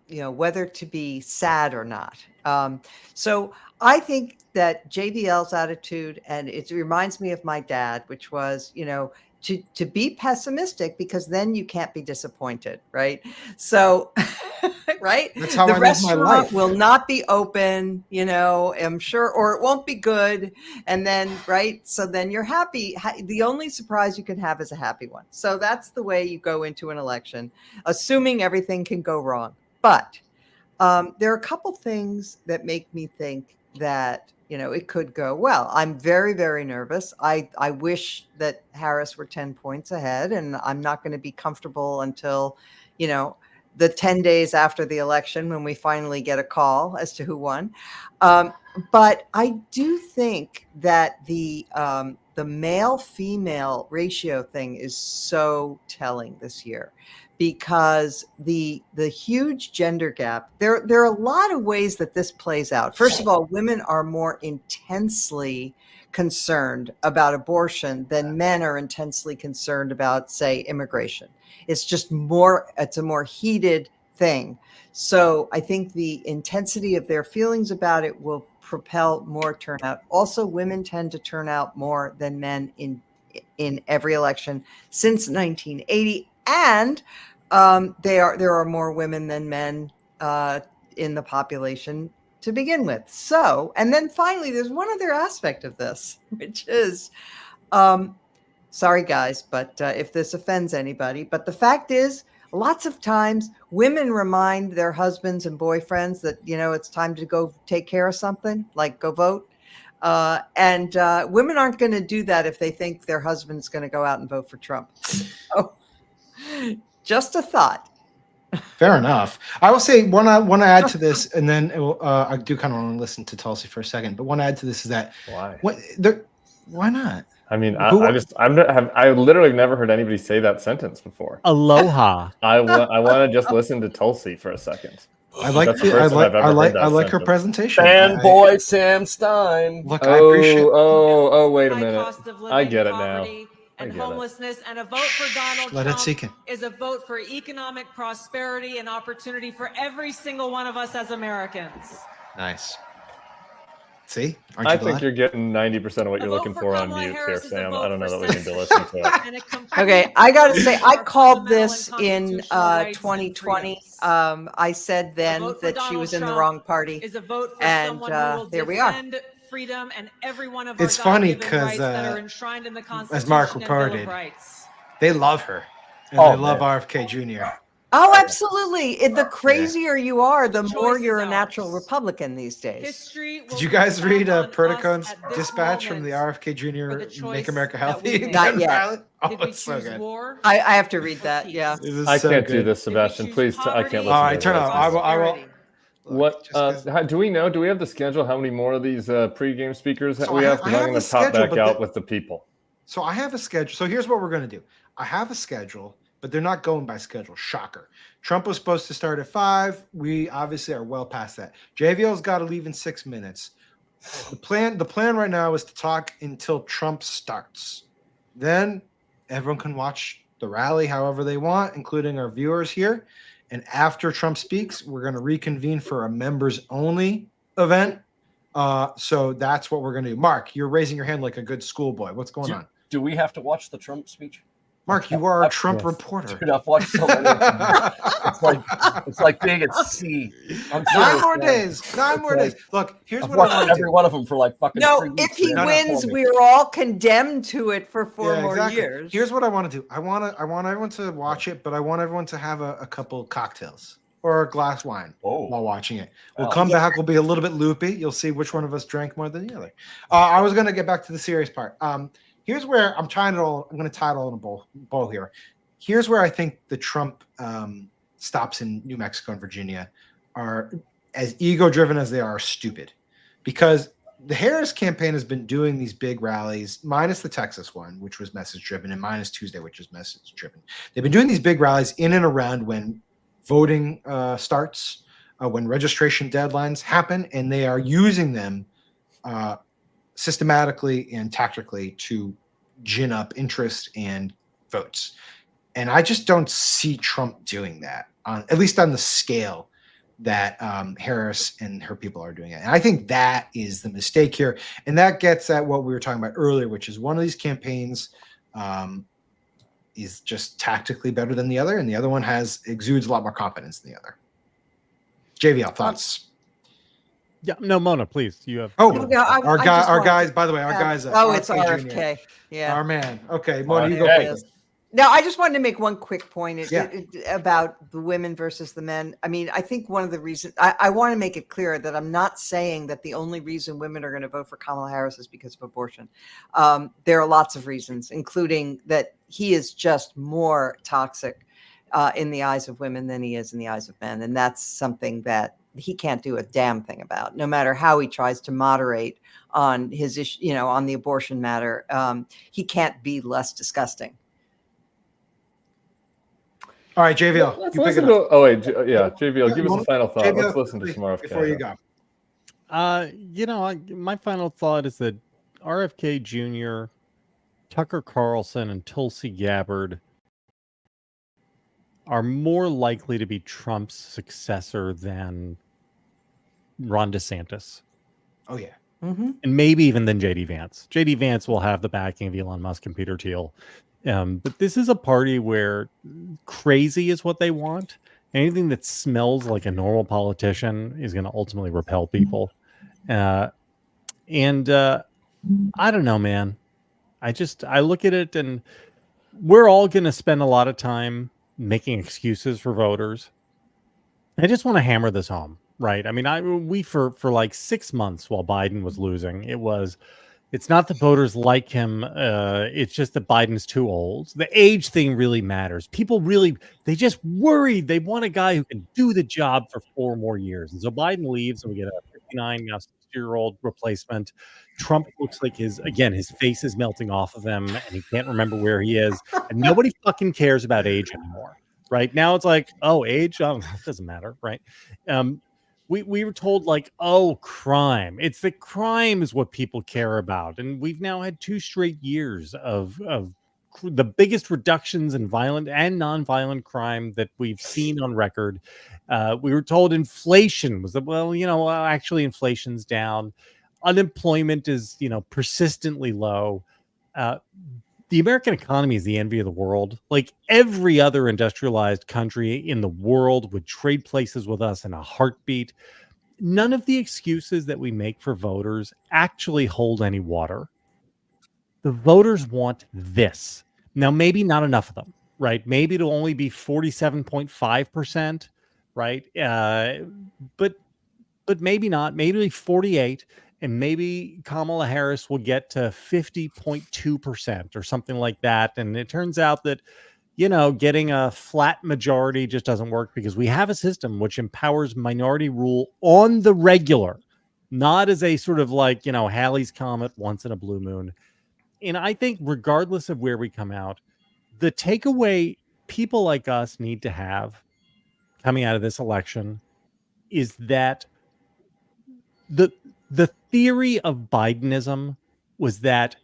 whether to be sad or not. So I think that JVL's attitude, and it reminds me of my dad, which was, to be pessimistic, because then you can't be disappointed, right? So right? That's how The I live my restaurant life. will not be open, I'm sure, or it won't be good. And then, right? So then you're happy. The only surprise you can have is a happy one. So that's the way you go into an election, assuming everything can go wrong. But there are a couple things that make me think that, it could go well. I'm very, very nervous. I wish that Harris were 10 points ahead, and I'm not going to be comfortable until, the 10 days after the election when we finally get a call as to who won. But I do think that the male-female ratio thing is so telling this year, because the huge gender gap, there are a lot of ways that this plays out. First of all, women are more intensely concerned about abortion than men are intensely concerned about, say, immigration. It's a more heated thing. So I think the intensity of their feelings about it will propel more turnout. Also, women tend to turn out more than men in every election since 1980. And there are more women than men in the population to begin with. So, and then finally, there's one other aspect of this, which is, sorry guys, but if this offends anybody, but the fact is, lots of times women remind their husbands and boyfriends that, it's time to go take care of something, like go vote. And women aren't going to do that if they think their husband's going to go out and vote for Trump. So, just a thought. Fair enough. I will say one I want to add to this, and then I do kind of want to listen to Tulsi for a second. But one add to this is that why not? I mean, I literally never heard anybody say that sentence before. Aloha. I want to just listen to Tulsi for a second. I like her presentation. Fanboy Sam Stein. Look, I appreciate. Oh, wait a minute. I get it now. And homelessness, and a vote for Donald Trump is a vote for economic prosperity and opportunity for every single one of us as Americans. Nice. See? I think you're getting 90% of what you're looking for on mute here, Sam. I don't know that we need to listen to it. Okay, I got to say, I called this in 2020. I said then that she was in the wrong party. And there we are. Freedom and every one of it's funny because as Marc reported, they love her and they love RFK Jr. Oh, absolutely. The crazier you are, the more you're a natural Republican these days. Did you guys read Perdicone's dispatch from the RFK Jr. Make America Healthy? Not yet. Oh, it's so good. I have to read that. Yeah. I can't do this, Sebastian. Please, I can't listen. All right, turn off. I will. What do we know? Do we have the schedule? How many more of these pregame speakers we have? Because I'm going to top back out with the people. So I have a schedule. So here's what we're going to do. I have a schedule, but they're not going by schedule. Shocker. Trump was supposed to start at 5. We obviously are well past that. JVL's got to leave in 6 minutes. The plan right now is to talk until Trump starts. Then everyone can watch the rally however they want, including our viewers here. And after Trump speaks, we're going to reconvene for a members-only event. So that's what we're going to do. Marc, you're raising your hand like a good schoolboy. What's going on? Do we have to watch the Trump speech? Marc, you are a Trump reporter. Dude, I've watched so many. It's like being at sea. 9 more days. 9 more days. Look, here's what I want to do. Every one of them for like fucking 3 weeks. If he wins, we're all condemned to it for 4 more years. Here's what I want to do. I want everyone to watch it, but I want everyone to have a couple cocktails or a glass of wine while watching it. We'll come back. We'll be a little bit loopy. You'll see which one of us drank more than the other. I was going to get back to the serious part. Here's where I'm going to tie it all in a bow here. Here's where I think the Trump stops in New Mexico and Virginia are as ego-driven as they are stupid, because the Harris campaign has been doing these big rallies, minus the Texas one, which was message-driven, and minus Tuesday, which is message-driven. They've been doing these big rallies in and around when voting starts, when registration deadlines happen, and they are using them systematically and tactically to gin up interest and votes. And I just don't see Trump doing that, at least on the scale that Harris and her people are doing it. And I think that is the mistake here. And that gets at what we were talking about earlier, which is one of these campaigns is just tactically better than the other, and the other one exudes a lot more confidence than the other. JVL, thoughts? Yeah, no, Mona, please. You have. Oh, you have- Yeah, our I just wanted guys, to by the way, our add- guys. it's RFK Jr. RFK. Yeah. Our man. Okay, Mona, you go There it first. is. Now, I just wanted to make one quick point Yeah. about the women versus the men. I mean, I think one of the reasons I want to make it clear that I'm not saying that the only reason women are going to vote for Kamala Harris is because of abortion. There are lots of reasons, including that he is just more toxic in the eyes of women than he is in the eyes of men. And that's something that he can't do a damn thing about, no matter how he tries to moderate on his issue, on the abortion matter. He can't be less disgusting. All right, JVL. Let's you pick listen it up. to. Oh wait, JVL, give us a final thought. JVL, Let's listen to some RFK. before you go. My final thought is that RFK Jr., Tucker Carlson, and Tulsi Gabbard are more likely to be Trump's successor than Ron DeSantis. Oh, yeah. Mm-hmm. And maybe even than JD Vance. JD Vance will have the backing of Elon Musk and Peter Thiel. But this is a party where crazy is what they want. Anything that smells like a normal politician is going to ultimately repel people. I don't know, man. I look at it and we're all going to spend a lot of time making excuses for voters. I just want to hammer this home, right? I mean, we for like 6 months while Biden was losing, it's not that voters like him. It's just that Biden's too old. The age thing really matters. People they just worried. They want a guy who can do the job for 4 more years. And so Biden leaves and we get a 59, now 60-year-old replacement. Trump looks like his face is melting off of him and he can't remember where he is. And nobody fucking cares about age anymore. Right now it's like, oh, age, it doesn't matter. Right. We were told like, oh, crime. It's the crime is what people care about. And we've now had 2 straight years of the biggest reductions in violent and nonviolent crime that we've seen on record. We were told inflation was actually inflation's down. Unemployment is, persistently low. The American economy is the envy of the world. Like every other industrialized country in the world would trade places with us in a heartbeat. None of the excuses that we make for voters actually hold any water. The voters want this. Now, maybe not enough of them, right? Maybe it'll only be 47.5%, right? But maybe not. Maybe 48%. And maybe Kamala Harris will get to 50.2% or something like that. And it turns out that, getting a flat majority just doesn't work because we have a system which empowers minority rule on the regular, not as a sort of like, Halley's Comet once in a blue moon. And I think regardless of where we come out, the takeaway people like us need to have coming out of this election is that the theory of Bidenism was that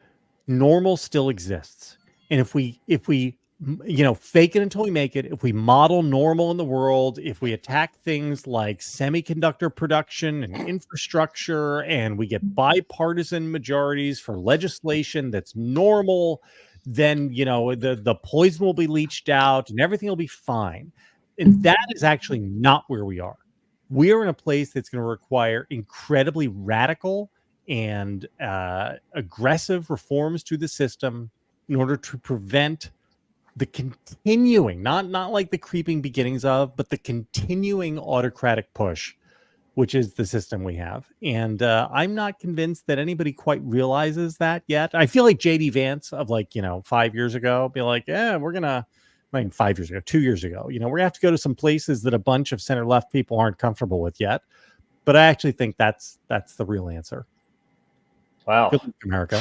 normal still exists. And if we fake it until we make it, if we model normal in the world, if we attack things like semiconductor production and infrastructure, and we get bipartisan majorities for legislation that's normal, then, the poison will be leached out and everything will be fine. And that is actually not where we are. We are in a place that's going to require incredibly radical and aggressive reforms to the system in order to prevent the continuing, not like the creeping beginnings of, but the continuing autocratic push, which is the system we have. And I'm not convinced that anybody quite realizes that yet. I feel like JD Vance of 5 years ago, be like, yeah, we're going to, 5 years ago, 2 years ago, we're gonna have to go to some places that a bunch of center left people aren't comfortable with yet. But I actually think that's the real answer. Wow. Good luck, America.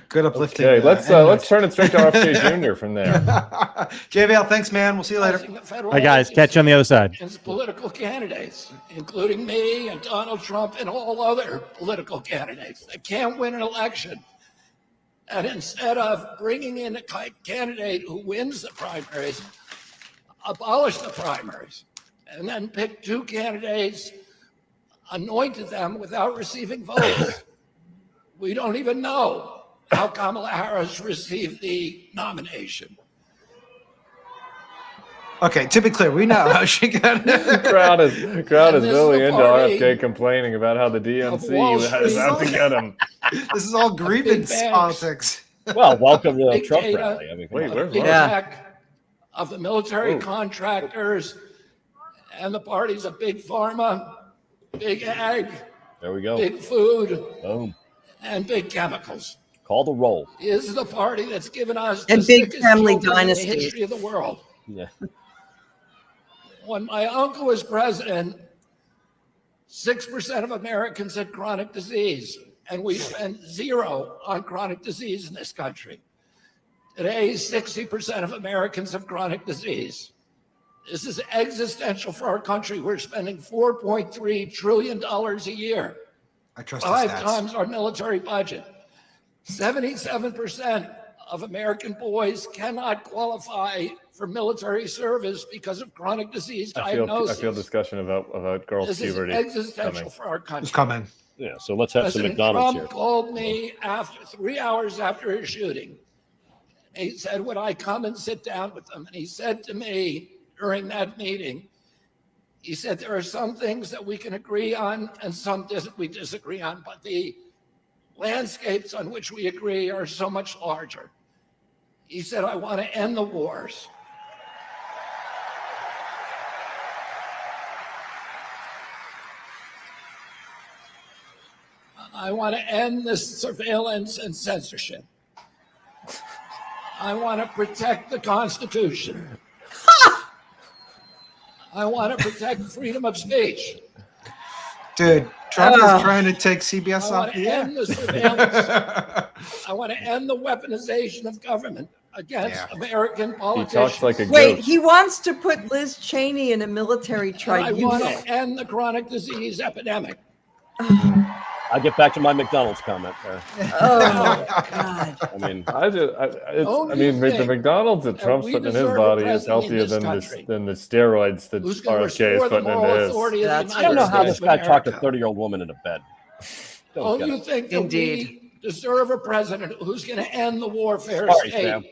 Good uplifting. Okay, let's turn it straight to RFK Jr. from there. JVL, thanks, man. We'll see you later. Hi, guys. Catch you on the other side. Political candidates, including me and Donald Trump and all other political candidates that can't win an election. And instead of bringing in a candidate who wins the primaries, abolish the primaries, and then pick 2 candidates, anointed them without receiving votes. We don't even know how Kamala Harris received the nomination. Okay, to be clear, we know how she got crowd is And really this is into the party RFK complaining about how the Wall DNC has Street. out to get him. This is all grievance banks. politics. Well, welcome to the Big Trump data. rally. I mean, come Wait, on. where's big Mark? Yeah. tech, of the military Whoa. contractors, and the parties of big pharma, big ag, There we go. big food, Boom. and big chemicals. Call the roll. This is the party that's given us And the big sickest family children in dynasties. the history of the world. Yeah. When my uncle was president, 6% of Americans had chronic disease, and we spent 0 on chronic disease in this country. Today, 60% of Americans have chronic disease. This is existential for our country. We're spending $4.3 trillion a year, I trust the 5 stats. times our military budget. 77% of American boys cannot qualify for military service because of chronic disease I diagnosis. feel discussion about girls' This is puberty existential coming. for our country. It's coming. Yeah. So let's have some President McDonald's Trump here. called me after 3 hours after his shooting. He said, would I come and sit down with them? And he said to me during that meeting, he said, there are some things that we can agree on and some we disagree on, but the landscapes on which we agree are so much larger. He said, I want to end the wars. I want to end this surveillance and censorship. I want to protect the Constitution. I want to protect freedom of speech. Dude, Trump is trying to take CBS I off want the to air. end the surveillance. I want to end the weaponization of government against Yeah. American He politicians. talks like a Wait, goat. he wants to put Liz Cheney in a military And I want tribunal. to end the chronic disease epidemic. I'll get back to my McDonald's comment there. Oh, God. I mean, I Don't mean, you the think McDonald's that that Trump's we putting in his deserve a body is president in healthier this than country the steroids that who's going to RFK is restore the putting moral into his. authority of the That's I don't United know how States this of guy talked a America? 30-year-old woman into bed. Don't get you it. think that Indeed. we deserve a president who's going to end the warfare Sorry, state Sam.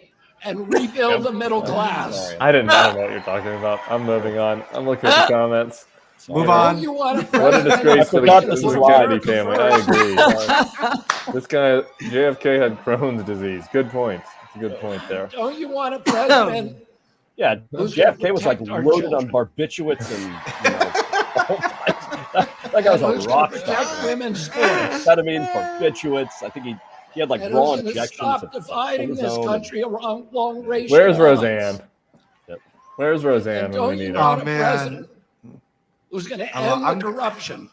and rebuild Sam. the middle class? Sorry. I don't know what you're talking about. I'm moving on. I'm looking at the comments. Move Sorry. on. Don't you want a What a president disgrace to I forgot the this was Kennedy America family. I first? agree. This guy, JFK, had Crohn's disease. Good point. That's a good point there. Don't you want a president? Yeah, Who's gonna JFK was like protect our loaded on children? barbiturates and that guy was Who's a going rock to protect star. women's sports? Amphetamines, barbiturates. I think he had like And raw who's going to injections. stop of dividing this cortisone. country along racial Where's lines? Roseanne? Yep. Where's Roseanne And when we don't need you her? want Oh, a man. president who's going to end I'm- the corruption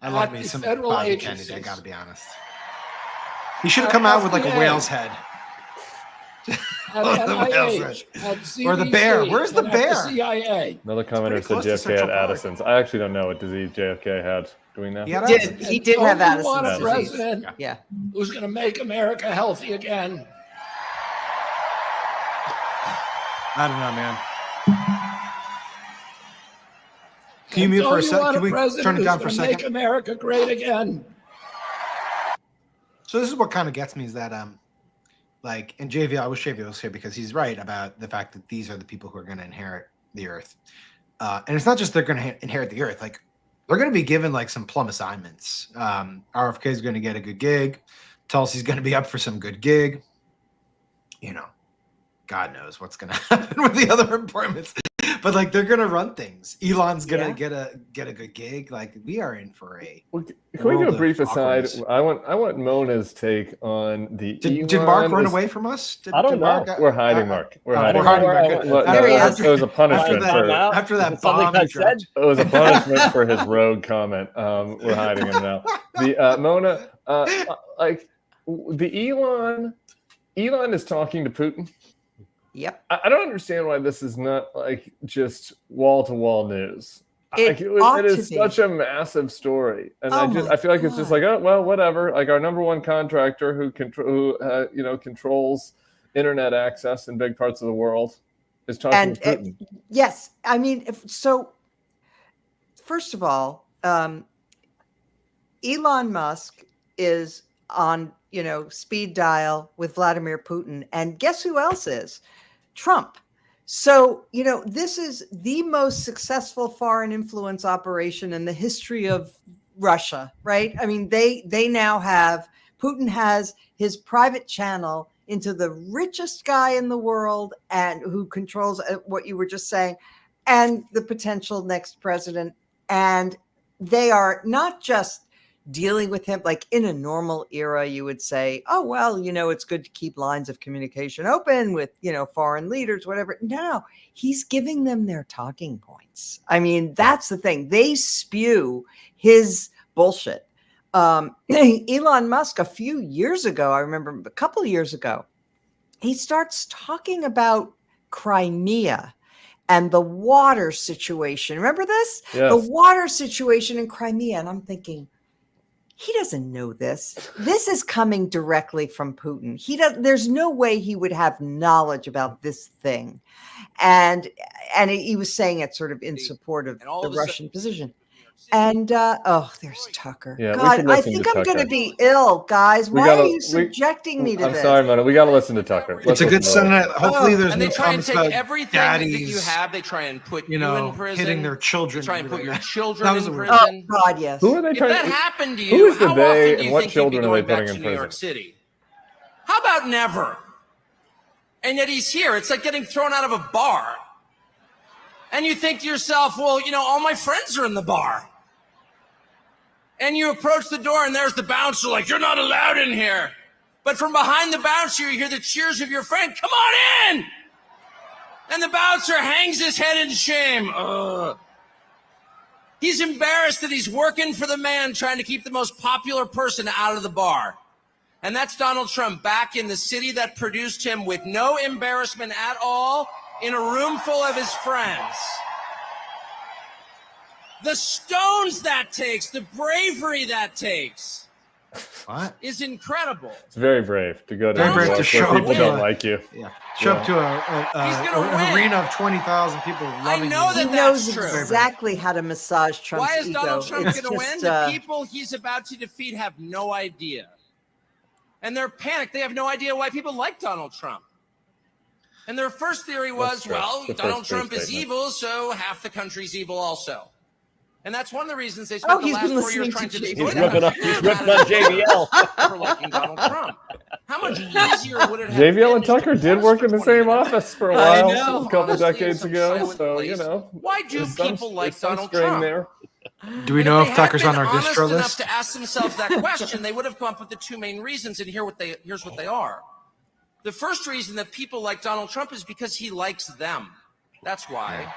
I love at me the some federal Bobby agencies? Kennedy, I gotta be honest. He should have come out with like a FDA. whale's head. At The whale's NIH, at CDC, Or the bear. Where's the and at bear? CIA. Another commenter pretty said close to JFK Central had Park. Addison's. I actually don't know what disease JFK had. Do we know? He had Did, Addison's. he did have Don't you want a Addison's disease. president Yeah. who's going to make America healthy again? I don't know, man. Can you mute for a second? Can we turn it down for a Make second? America great again. So this is what kind of gets me is that like, and JV, I wish JV was here because he's right about the fact that these are the people who are going to inherit the earth. And it's not just they're going to inherit the earth, like they're going to be given like some plum assignments. RFK is going to get a good gig. Tulsi's going to be up for some good gig. You know, God knows what's going to happen with the other appointments. But like they're gonna run things. Elon's gonna get a good gig. Like we are in for a. Well, can we do world a of brief aside? awkwardness. I want Mona's take on the. Did Mark Elon run is- away from us? Did, I don't did Mark, know. We're hiding, Mark. We're hiding. We're hiding. Mark. Mark. Look, There he no, is. it was a punishment After for. After that Is it something bomb I he dropped. said? It was a punishment for his rogue comment. We're hiding him now. The Mona, like the Elon is talking to Putin. Yep. I don't understand why this is not like just wall to wall news. It Like, ought it is to be. such a massive story, and Oh I my feel like it's just God. like, oh well, whatever. Like our number one contractor who controls internet access in big parts of the world is talking And to Putin. yes, I mean, so first of all, Elon Musk is on, speed dial with Vladimir Putin. And guess who else is? Trump. So, this is the most successful foreign influence operation in the history of Russia, right? I mean, they now have, Putin has his private channel into the richest guy in the world and who controls what you were just saying, and the potential next president. And they are not just dealing with him like in a normal era. You would say, oh, well, it's good to keep lines of communication open with, foreign leaders, whatever. No, he's giving them their talking points. I mean, that's the thing. They spew his bullshit. Elon Musk, a few years ago, I remember a couple of years ago, he starts talking about Crimea and the water situation. Remember this? Yes. The water situation in Crimea. And I'm thinking, he doesn't know this. This is coming directly from Putin. There's no way he would have knowledge about this thing. And he was saying it sort of in support of the Russian position. And there's Tucker. Yeah, God, I think I'm going to be ill, guys. Why are you subjecting me to this? I'm sorry, Mona. We got to listen to Tucker. It's a good Senate. Hopefully, there's and no they try and comments take about everything daddies, that you have. They try and put you in prison. hitting their children. They try and put your children That was in a weird- prison. Oh, God, yes. Who are they If trying that to? happened to Who you, is the how they often do and you what think you'd be children are going they back putting to in New York prison? City? How about never? And yet he's here. It's like getting thrown out of a bar. And you think to yourself, well, all my friends are in the bar. And you approach the door and there's the bouncer like, you're not allowed in here. But from behind the bouncer, you hear the cheers of your friend, come on in! And the bouncer hangs his head in shame. He's embarrassed that he's working for the man trying to keep the most popular person out of the bar. And that's Donald Trump back in the city that produced him with no embarrassment at all, in a room full of his friends. The stones that takes, the bravery that takes, is incredible. It's very brave to go to Very New brave York to show where people up don't to like you. Show up to gonna an win. arena of 20,000 people loving know you. that He knows that's true. exactly how to massage Trump's Why is ego. Donald Trump It's going to win? just, The people he's about to defeat have no idea. And they're panicked. They have no idea why people like Donald Trump. And their first theory was, true. well, The Donald first Trump is statement. evil, so half the country's evil also. And that's one of the reasons they spent the he's last been 4 years listening trying to to JVL. destroy He's the ripping country. on JBL. For liking Donald Trump. How much easier would it have JVL been and just to Tucker did pause work for in the 20 same minutes? office for a I while, know. a couple Honesty and decades some ago. silent So, place. Why do there's people like there's some Donald string Trump? there. Do we And know if if they had Tucker's on been our honest distro enough list? to ask themselves that question, they would have come up with the two main reasons, and here's what they are. The first reason that people like Donald Trump is because he likes them. That's why.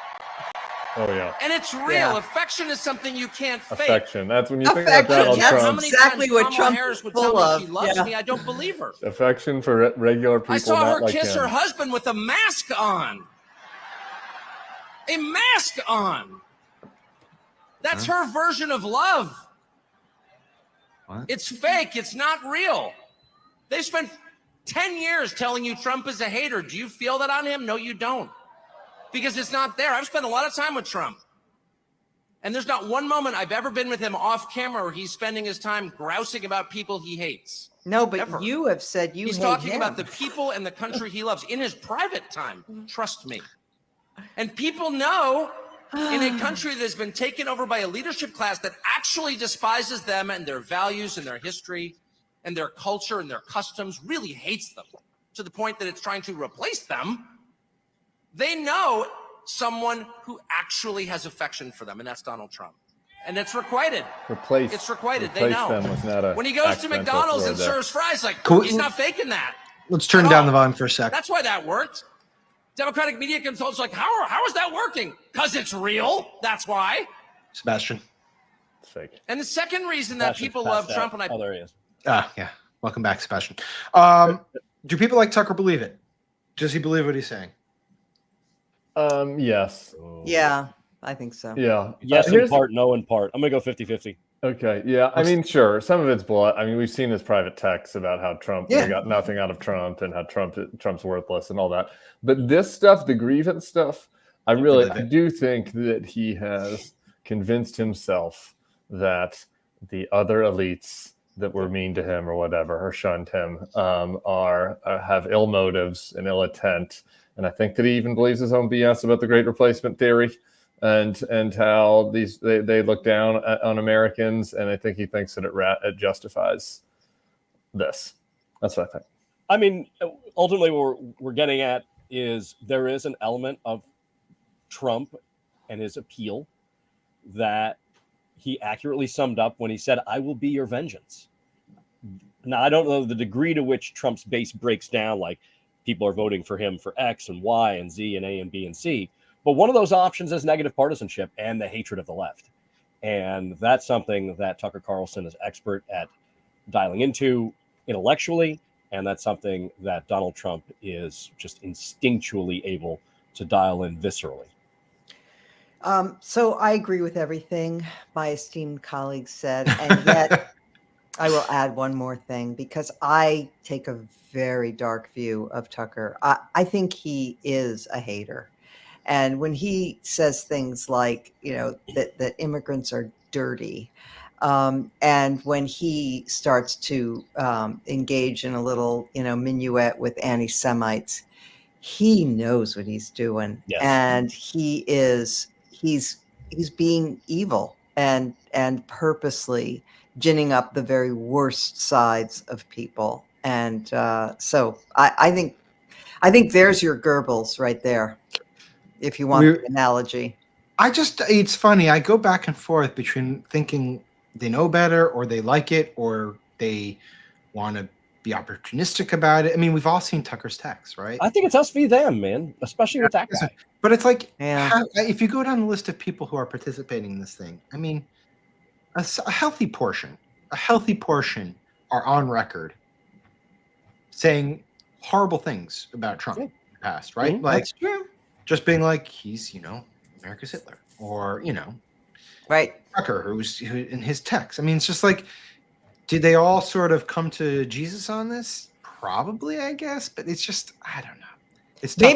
Oh yeah, And it's real. Yeah. Affection is something you can't fake. affection. That's when you think about Affection, Donald that's How Trump. many exactly times what Kamala Trump Harris is would full tell me she of. loves Yeah. me? I don't believe her. Affection for regular people, I saw not her like kiss him. her husband with a mask on. A mask on. That's her version of love. What? It's fake. It's not real. They spent 10 years telling you Trump is a hater. Do you feel that on him? No, you don't. Because it's not there. I've spent a lot of time with Trump. And there's not one moment I've ever been with him off camera where he's spending his time grousing about people he hates. No, but Ever. you have said you He's hate talking him. about the people and the country he loves in his private time. Trust me. And people know in a country that has been taken over by a leadership class that actually despises them and their values and their history and their culture and their customs, really hates them to the point that it's trying to replace them. They know someone who actually has affection for them, and that's Donald Trump. And it's requited. Replace. It's requited. They Replace know. them was not a When he goes to accidental McDonald's word and there. serves fries, like, Cool. he's not faking that. Let's turn At down all. the volume for a sec. That's why that worked. Democratic media consultants like, how is that working? Because it's real. That's why. Sebastian. It's fake. And the second reason that people love Trump, and I Oh, there he is. Yeah. Welcome back, Sebastian. Do people like Tucker believe it? Does he believe what he's saying? Yes. Yeah, I think so. Yeah. Yes in Here's- part, no in part. I'm going to go 50-50. Okay. Yeah. I mean, sure. Some of it's blood. I mean, we've seen his private texts about how Trump Yeah. they got nothing out of Trump and how Trump's worthless and all that. But this stuff, the grievance stuff, I believe it. do think that he has convinced himself that the other elites that were mean to him or whatever or shunned him have ill motives and ill intent and I think that he even believes his own BS about the Great Replacement theory, and how they look down on Americans, and I think he thinks that it justifies this. That's what I think. I mean, ultimately, what we're getting at is there is an element of Trump and his appeal that he accurately summed up when he said, "I will be your vengeance." Now, I don't know the degree to which Trump's base breaks down, like people are voting for him for X and Y and Z and A and B and C. But one of those options is negative partisanship and the hatred of the left. And that's something that Tucker Carlson is expert at dialing into intellectually. And that's something that Donald Trump is just instinctually able to dial in viscerally. So I agree with everything my esteemed colleague said. And yet I will add one more thing, because I take a very dark view of Tucker. I think he is a hater. And when he says things like, that immigrants are dirty, and when he starts to engage in a little, minuet with anti-Semites, he knows what he's doing. Yes. And he's being evil and purposely ginning up the very worst sides of people. And so I think there's your Goebbels right there, if you want the analogy. It's funny. I go back and forth between thinking they know better, or they like it, or they want to be opportunistic about it. I mean, we've all seen Tucker's text, right? I think it's us v. them, man, especially with that guy. But it's like, Yeah. if you go down the list of people who are participating in this thing, I mean, a healthy portion are on record saying horrible things about Trump in the past, right? Mm-hmm. Like, That's true. just being like, he's, America's Hitler, or, Right. Tucker, who in his text. I mean, it's just like, did they all sort of come to Jesus on this? Probably, I guess, but it's just, I don't know. It's tough.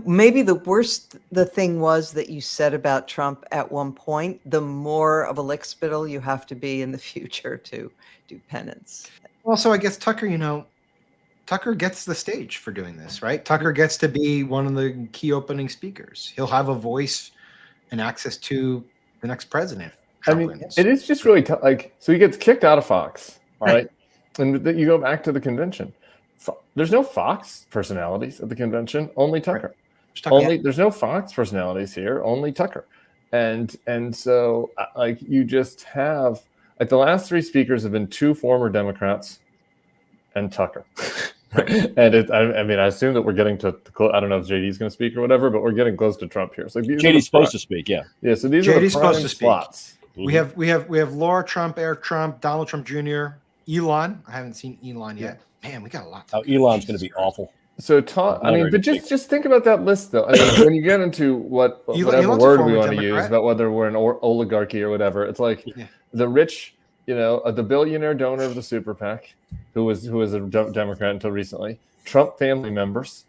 Maybe the worst the thing was that you said about Trump at one point, the more of a lickspittle you have to be in the future to do penance. Also, I guess Tucker, Tucker gets the stage for doing this, right? Tucker gets to be one of the key opening speakers. He'll have a voice and access to the next president. I mean, it is just really tough. Like, so he gets kicked out of Fox, right? And you go back to the convention. There's no Fox personalities at the convention, only Tucker. There's no Fox personalities here, only Tucker. And so, like, you just have, like, the last three speakers have been two former Democrats and Tucker. And I assume that we're getting to I don't know if JD's going to speak or whatever, but we're getting close to Trump here. So JD's supposed to speak, yeah. Yeah, so these JD's are the prime supposed to speak. slots. Mm-hmm. We have Laura Trump, Eric Trump, Donald Trump Jr., Elon. I haven't seen Elon yet. Man, we got a lot. Elon's going to be awful. So, but just think about that list, though. I mean, when you get into whatever Elon's word we want to Democrat. use about whether we're an oligarchy or whatever, it's like the rich, the billionaire donor of the super PAC, who was a Democrat until recently, Trump family members,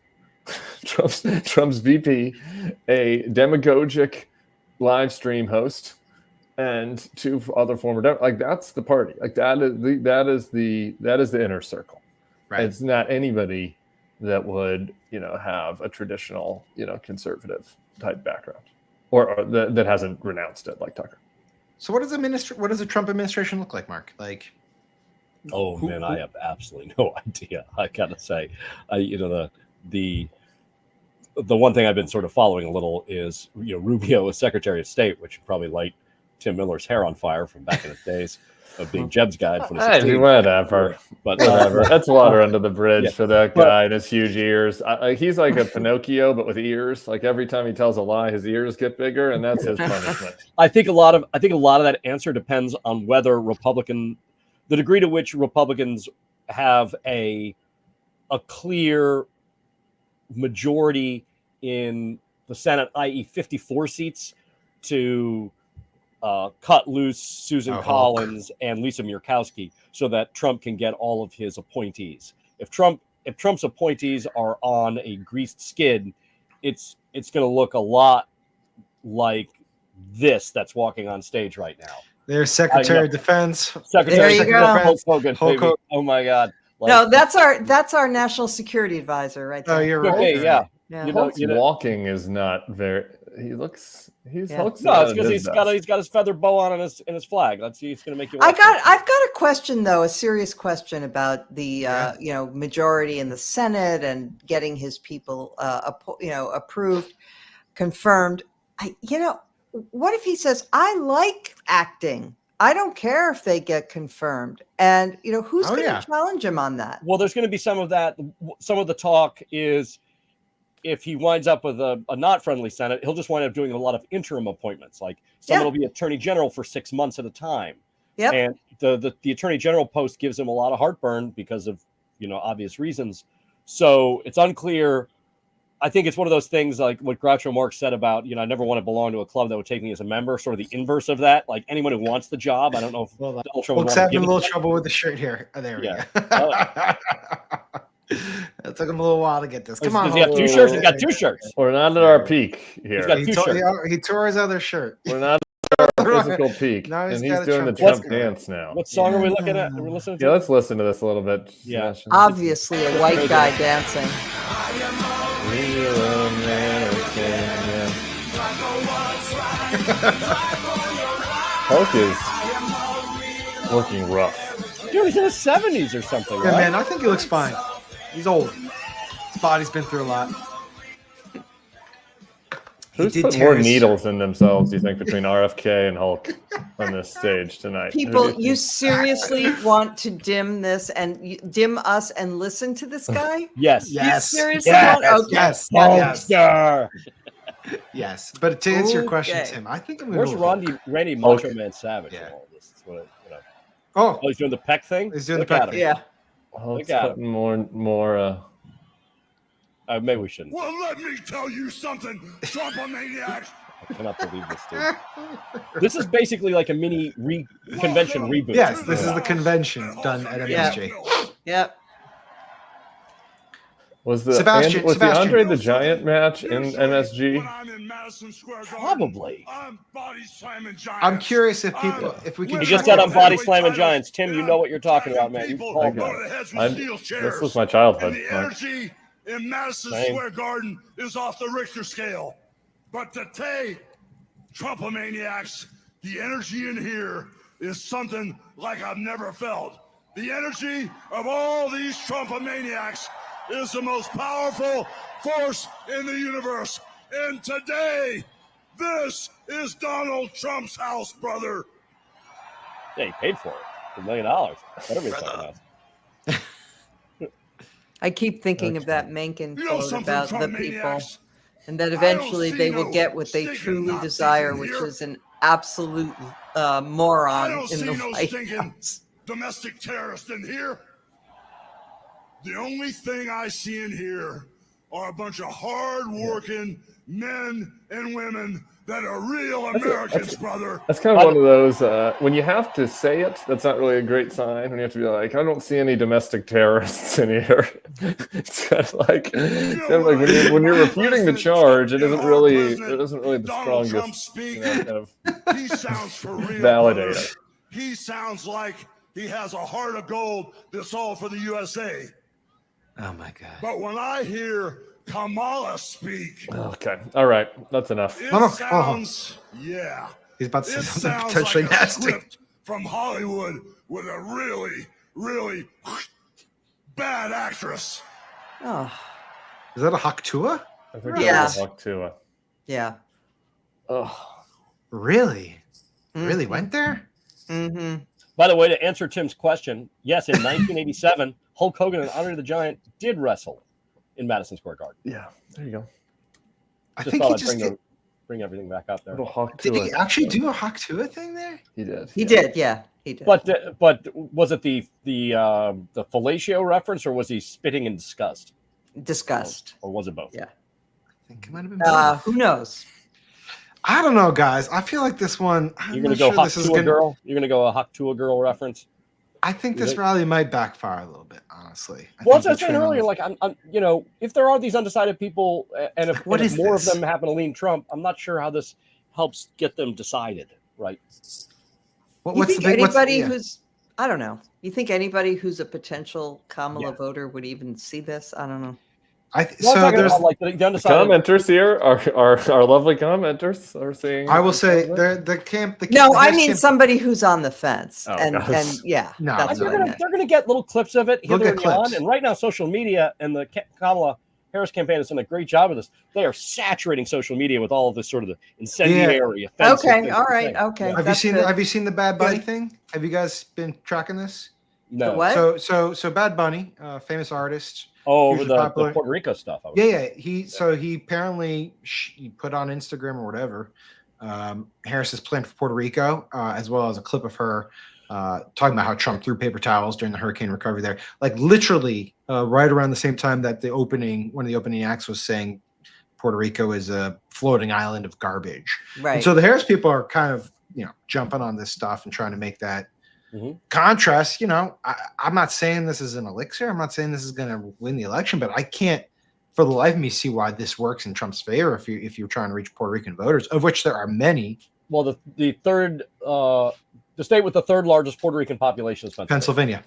Trump's VP, a demagogic live stream host, and two other former like that's the party. Like that is the inner circle. Right. It's not anybody that would, have a traditional, conservative type background, or that hasn't renounced it like Tucker. So what does the Trump administration look like, Mark? Like, I have absolutely no idea. I gotta say, the one thing I've been sort of following a little is, Rubio as Secretary of State, which probably light Tim Miller's hair on fire from back in the days of being Jeb's guy. Whatever. But whatever. That's water under the bridge for that guy and his huge ears. He's like a Pinocchio, but with ears. Like every time he tells a lie, his ears get bigger, and that's his punishment. I think a lot of that answer depends on whether the degree to which Republicans have a clear majority in the Senate, i.e., 54 seats, to cut loose Susan Collins and Lisa Murkowski so that Trump can get all of his appointees. If Trump's appointees are on a greased skid, it's going to look a lot like this that's walking on stage right now. There's Secretary of Defense. Secretary of Defense. Hulk Hogan. Oh my God. No, that's our national security advisor right there. Oh, you're right. Yeah. Yeah. Hulk's walking is not very. He looks. He looks. No, it's because he's got his feather boa on in his flag. That's he's going to make you. I've got a question though, a serious question about the majority in the Senate and getting his people approved, confirmed. What if he says, "I like acting. I don't care if they get confirmed," and who's going to challenge him on that? Well, there's going to be some of that. Some of the talk is, if he winds up with a not friendly Senate, he'll just wind up doing a lot of interim appointments. Like someone will be attorney general for 6 months at a time. Yep. And the attorney general post gives him a lot of heartburn because of, obvious reasons. So it's unclear. I think it's one of those things like what Groucho Marx said about, I never want to belong to a club that would take me as a member, sort of the inverse of that. Like anyone who wants the job, I don't know if Donald Trump Folks having a little trouble with the shirt here. Oh, there we go. It took him a little while to get this. Come on. Does he have 2 shirts? He's got 2 shirts. We're not at our peak here. He's got 2 shirts. He tore his other shirt. We're not at our physical peak. Now and he's he's doing the Trump Trump dance now. What song are we looking at? Are we listening to? Yeah, let's listen to this a little bit. Yeah. Obviously, a white guy dancing. Hulk is looking rough. Dude, he's in his 70s or something, Yeah, right? man, I think he looks fine. He's old. His body's been through a lot. Who's put more needles in themselves, do you think, between RFK and Hulk on this stage tonight? People, you seriously want to dim this and dim us and listen to this guy? Yes. You seriously want? Okay. Yes. Hulkster. Yes. But to answer your question, Tim, I think I'm going to Where's Randy Macho Man Savage in all this? That's what Oh, he's doing the peck thing? He's doing Look the peck at him. thing. Yeah. Hulk's putting more maybe we shouldn't. Well, let me tell you something, Trump-a-maniacs. I cannot believe this, dude. This is basically like a mini convention reboot. Yes, this is the convention done at MSG. Yep. Was the Sebastian. Andre the Giant match in MSG? Probably. I'm curious if people, if we can. He just said I'm body slamming giants. Tim, you know what you're talking about, man. You called this was my childhood. And the energy in Madison Square Garden is off the Richter scale. But today, Trump-a-maniacs, the energy in here is something like I've never felt. The energy of all these Trump-a-maniacs is the most powerful force in the universe. And today, this is Donald Trump's house, brother. Yeah, he paid for it. $1 million. Whatever he's talking about. I keep thinking of that Mencken quote about the people, and that eventually they will get what they truly desire, which is an absolute moron in the White House. Domestic terrorist in here. The only thing I see in here are a bunch of hard-working men and women that are real Americans, brother. That's kind of one of those, when you have to say it, that's not really a great sign. When you have to be like, I don't see any domestic terrorists in here. It's kind of like, when you're refuting the charge, it isn't really the strongest kind of he sounds for real, validator. He sounds like he has a heart of gold that's all for the USA. Oh my God. But when I hear Kamala speak. Okay. All right. That's enough. It sounds, yeah. He's about to say something potentially like nasty. From Hollywood with a really, really bad actress. Oh. Is that a Haktua? I think that's a Haktua. Yeah. Oh. Really? Really went there? Mm-hmm. By the way, to answer Tim's question, yes, in 1987, Hulk Hogan and Andre the Giant did wrestle in Madison Square Garden. Yeah, there you go. I think he just bring everything back up there. Did he actually do a Haktua thing there? He did. He did. Yeah, he did. But was it the fellatio reference, or was he spitting in disgust? Disgust. Or was it both? Yeah. I think it might have been both. Who knows? I don't know, guys. I feel like this one. You're gonna go Hawk to a girl. You're gonna go a Hawk to a girl reference. I think this rally might backfire a little bit, honestly. Well, as I was saying earlier, like I'm, if there are these undecided people, and if more of them happen to lean Trump, I'm not sure how this helps get them decided, right? What's anybody who's? I don't know. You think anybody who's a potential Kamala voter would even see this? I don't know. So there's like the undecided commenters here. Our lovely commenters are saying. I will say the camp. No, I mean somebody who's on the fence, Oh, and gosh. yeah, No, that's what I meant. they're gonna get little clips of it They'll hither get and yon. clips. And right now, social media and the Kamala Harris campaign has done a great job of this. They are saturating social media with all of this sort of the incendiary, offensive. Okay, things all to right, say. okay. Have you that's seen good. Have you seen the Bad Bunny Good. thing? Have you guys been tracking this? No. The what? So Bad Bunny, famous artist. Oh, over hugely the popular. Puerto Rico stuff. I would Yeah, say. yeah. He apparently he put on Instagram or whatever Harris's plan for Puerto Rico, as well as a clip of her talking about how Trump threw paper towels during the hurricane recovery there. Like literally right around the same time that one of the opening acts was saying Puerto Rico is a floating island of garbage. Right. And so the Harris people are kind of jumping on this stuff and trying to make that contrast. I'm not saying this is an elixir. I'm not saying this is going to win the election, but I can't for the life of me see why this works in Trump's favor if you're trying to reach Puerto Rican voters, of which there are many. Well, the third the state with the third largest Puerto Rican population is Pennsylvania.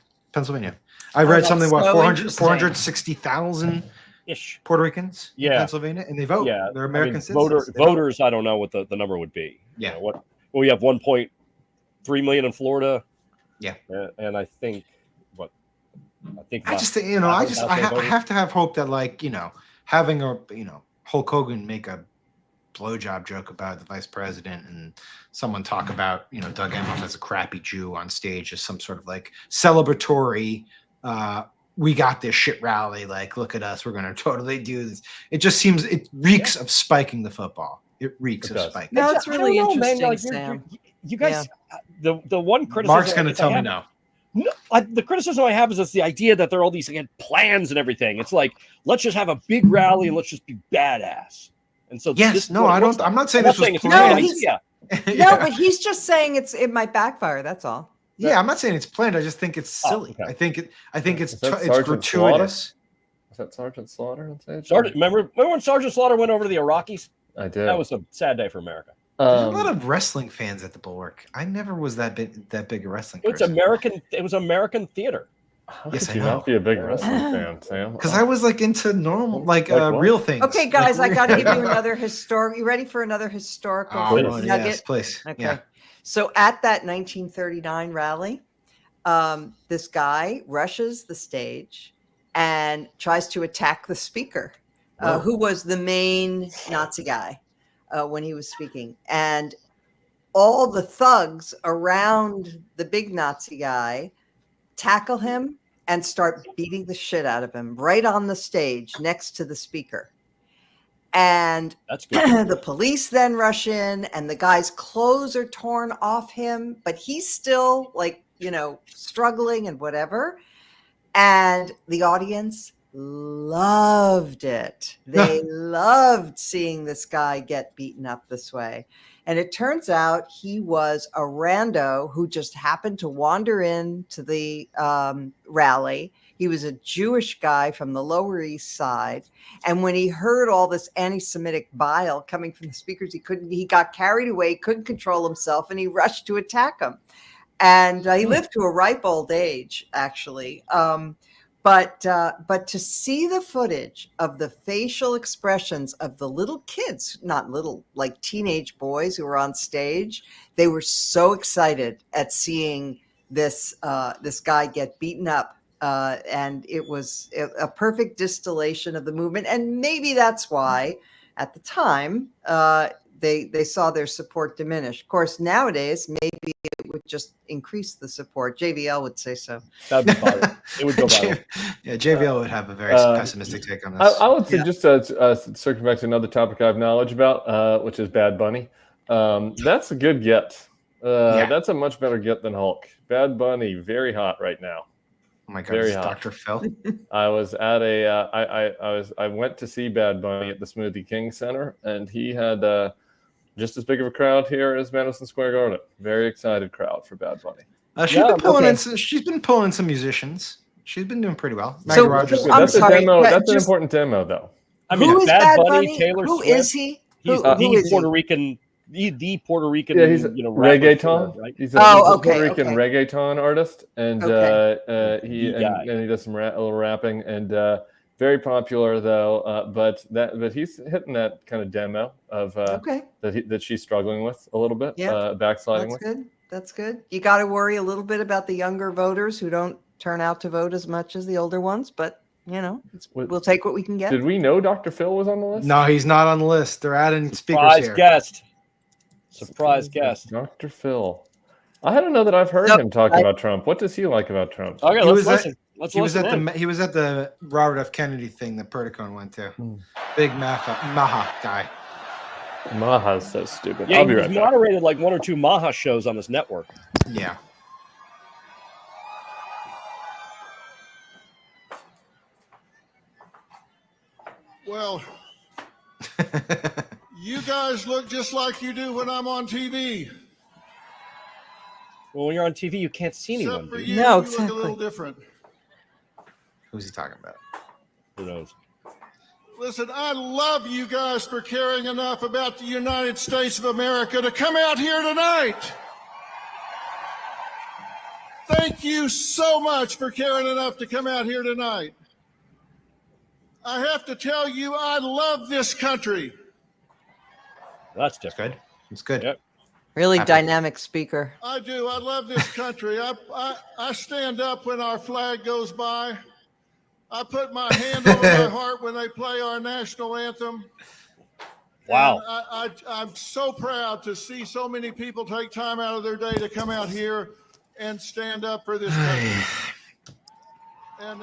I read something about so 460,000 ish Puerto Ricans in Yeah. Pennsylvania, and they vote. Yeah, They're American citizens. Voters, I don't know what the number would be. Yeah. Well, we have 1.3 million in Florida. Yeah. And I think I just think I have to have hope that having a Hulk Hogan make a blowjob joke about the vice president and someone talk about Doug Emhoff as a crappy Jew on stage as some sort of celebratory we got this shit rally, look at us, we're gonna totally do this. It just seems it reeks of spiking the football. It reeks of spiking. No, it's really I don't know, interesting, man. Sam. You guys, the one criticism. Mark's gonna tell me no. No, the criticism I have is it's the idea that there are all these plans and everything. It's like, let's just have a big rally and let's just be badass. And so I'm not saying this was planned. planned. No, but he's just saying it might backfire. That's all. Yeah, I'm not saying it's planned. I just think it's silly. Okay. I think it's Sergeant gratuitous. Is that Sergeant Slaughter on stage? Remember when Sergeant Slaughter went over to the Iraqis? I did. That was a sad day for America. There's a lot of wrestling fans at the Bulwark. I never was that big a wrestling person. It was American theater. How Yes, could I you know. not be a big wrestling fan, Sam? Because I was into normal, what? real things. Okay, guys, I got to give you another historic. You ready for another historical nugget? Yes, please. Okay. Yeah. So at that 1939 rally, this guy rushes the stage and tries to attack the speaker, who was the main Nazi guy when he was speaking. And all the thugs around the big Nazi guy tackle him and start beating the shit out of him right on the stage next to the speaker. And That's good. the police then rush in and the guy's clothes are torn off him, but he's still struggling and whatever. And the audience loved it. They loved seeing this guy get beaten up this way. And it turns out he was a rando who just happened to wander into the rally. He was a Jewish guy from the Lower East Side. And when he heard all this anti-Semitic bile coming from the speakers, he got carried away, couldn't control himself, and he rushed to attack him. And he lived to a ripe old age, actually. But to see the footage of the facial expressions of the little kids, not little, like teenage boys who were on stage, they were so excited at seeing this guy get beaten up. And it was a perfect distillation of the movement. And maybe that's why at the time they saw their support diminish. Of course, nowadays, maybe it would just increase the support. JVL would say so. That would be viral. It would go viral. JVL would have a very pessimistic take on this. I would say just circling back to another topic I have knowledge about, which is Bad Bunny. That's a good get. That's a much better get than Hulk. Bad Bunny, very hot right now. Oh my God, very it's hot. Dr. Phil. I was at I went to see Bad Bunny at the Smoothie King Center, and he had just as big of a crowd here as Madison Square Garden. Very excited crowd for Bad Bunny. She's been pulling in some musicians. She's been doing pretty well. So, Maggie Rogers. I'm sorry, Demo. but That's an just- important demo, though. I mean, Who is Bad Bad Bunny, Bunny? Taylor Who Swift. is he? He's Who the is Puerto he? Rican. The Puerto Rican, Yeah, he's a rapper, reggaeton. right? He's a Puerto okay, Rican okay. reggaeton artist, and Okay. he does some little rapping, and Very popular though, but he's hitting that kind of demo of that she's struggling with a little bit, backsliding with. Good. That's good. You got to worry a little bit about the younger voters who don't turn out to vote as much as the older ones, but we'll take what we can get. Did we know Dr. Phil was on the list? No, he's not on the list. They're adding speakers here. Surprise guest. Dr. Phil. I don't know that I've heard him talk about Trump. What does he like about Trump? Okay, let's listen. He was at the Robert F. Kennedy thing that Perticone went to. Big Maha guy. Maha's so stupid. Yeah, I'll be he's right back. moderated like 1 or 2 Maha shows on this network. Yeah. Well, you guys look just like you do when I'm on TV. Well, when you're on TV, you can't see anyone. Except for you, No, you exactly. look a little different. Who's he talking about? Who knows? Listen, I love you guys for caring enough about the United States of America to come out here tonight. Thank you so much for caring enough to come out here tonight. I have to tell you, I love this country. That's different. Good. It's good. Yep. Really dynamic speaker. I do. I love this country. I stand up when our flag goes by. I put my hand over my heart when they play our national anthem. Wow. And I'm so proud to see so many people take time out of their day to come out here and stand up for this country. And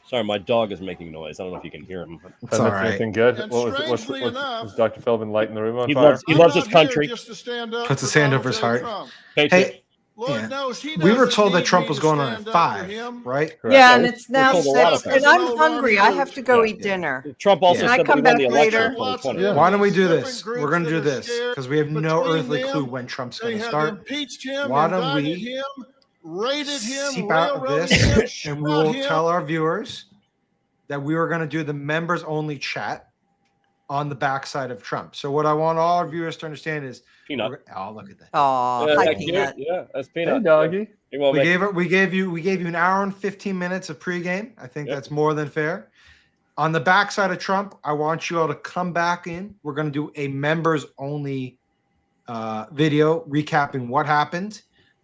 sorry, my dog is making noise. I don't know if you can hear him. It's all right. Anything good? And What's enough, has Dr. Phil been lighting the room on fire? He loves his country. Just to stand up Puts his for hand Donald over his J. heart. Trump. Hey, Lord knows he we were doesn't told that need Trump me was to going on stand at up for 5, him. right? Correct. Yeah, and it's now told a lot of 6, and things. I'm hungry. I have to go Yeah. eat dinner. Trump also Can I said come that he won back the election later? in 2020. Yeah. Why don't we do Different this? groups We're going to that do are this scared because we have no between earthly them. clue when Trump's They going to have start. impeached him, Why don't indicted we him, raided him, Seep out of railroaded this, him, and we shot will him. tell our viewers that we were going to do the members only chat on the backside of Trump. So what I want all our viewers to understand is, Peanut. oh, look at that. Oh, Yeah, hi, that's cute. Peanut. Yeah, that's Hey, Peanut. doggy. He won't We make- gave you an hour and 15 minutes of pregame. I think Yep. that's more than fair. On the backside of Trump, I want you all to come back in. We're going to do a members only video recapping what happened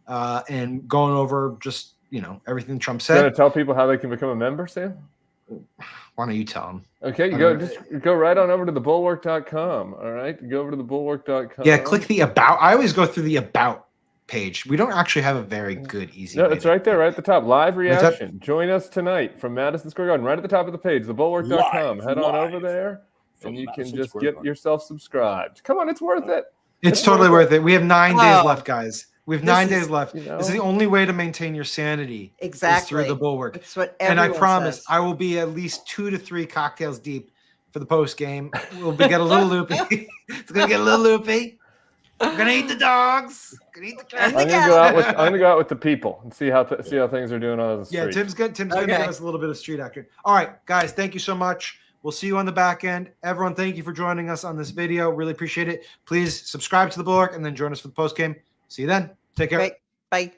and going over just everything Trump You want said. to tell people how they can become a member, Sam? Why don't you tell them? Okay, I go don't know. just go right on over to thebulwark.com. All right, go over to thebulwark.com. Yeah, click the about. I always go through the about page. We don't actually have a very good, easy. No, way it's to- right there, right at the top. Live Is that- reaction. Join us tonight from Madison Square Garden, right at the top of the page, thebulwark.com. Head on over there, and you can Madison just Square get Garden. yourself subscribed. Come on, it's worth it. It's totally worth it. We have 9 days Oh. left, guys. We have This 9 is- days left. you know. This is the only way to maintain your sanity. Is Exactly. through the Bulwark. It's what And I everyone promise says. I will be at least 2 to 3 cocktails deep for the post game. We'll get a little loopy. It's gonna get a little loopy. We're gonna eat the dogs. Gonna eat the cats. I'm gonna go out with the people and see how things are doing on the street. Yeah, Tim's gonna Okay. give us a little bit of street action. All right, guys, thank you so much. We'll see you on the back end. Everyone, thank you for joining us on this video. Really appreciate it. Please subscribe to the Bulwark and then join us for the post game. See you then. Take care. Great. Bye.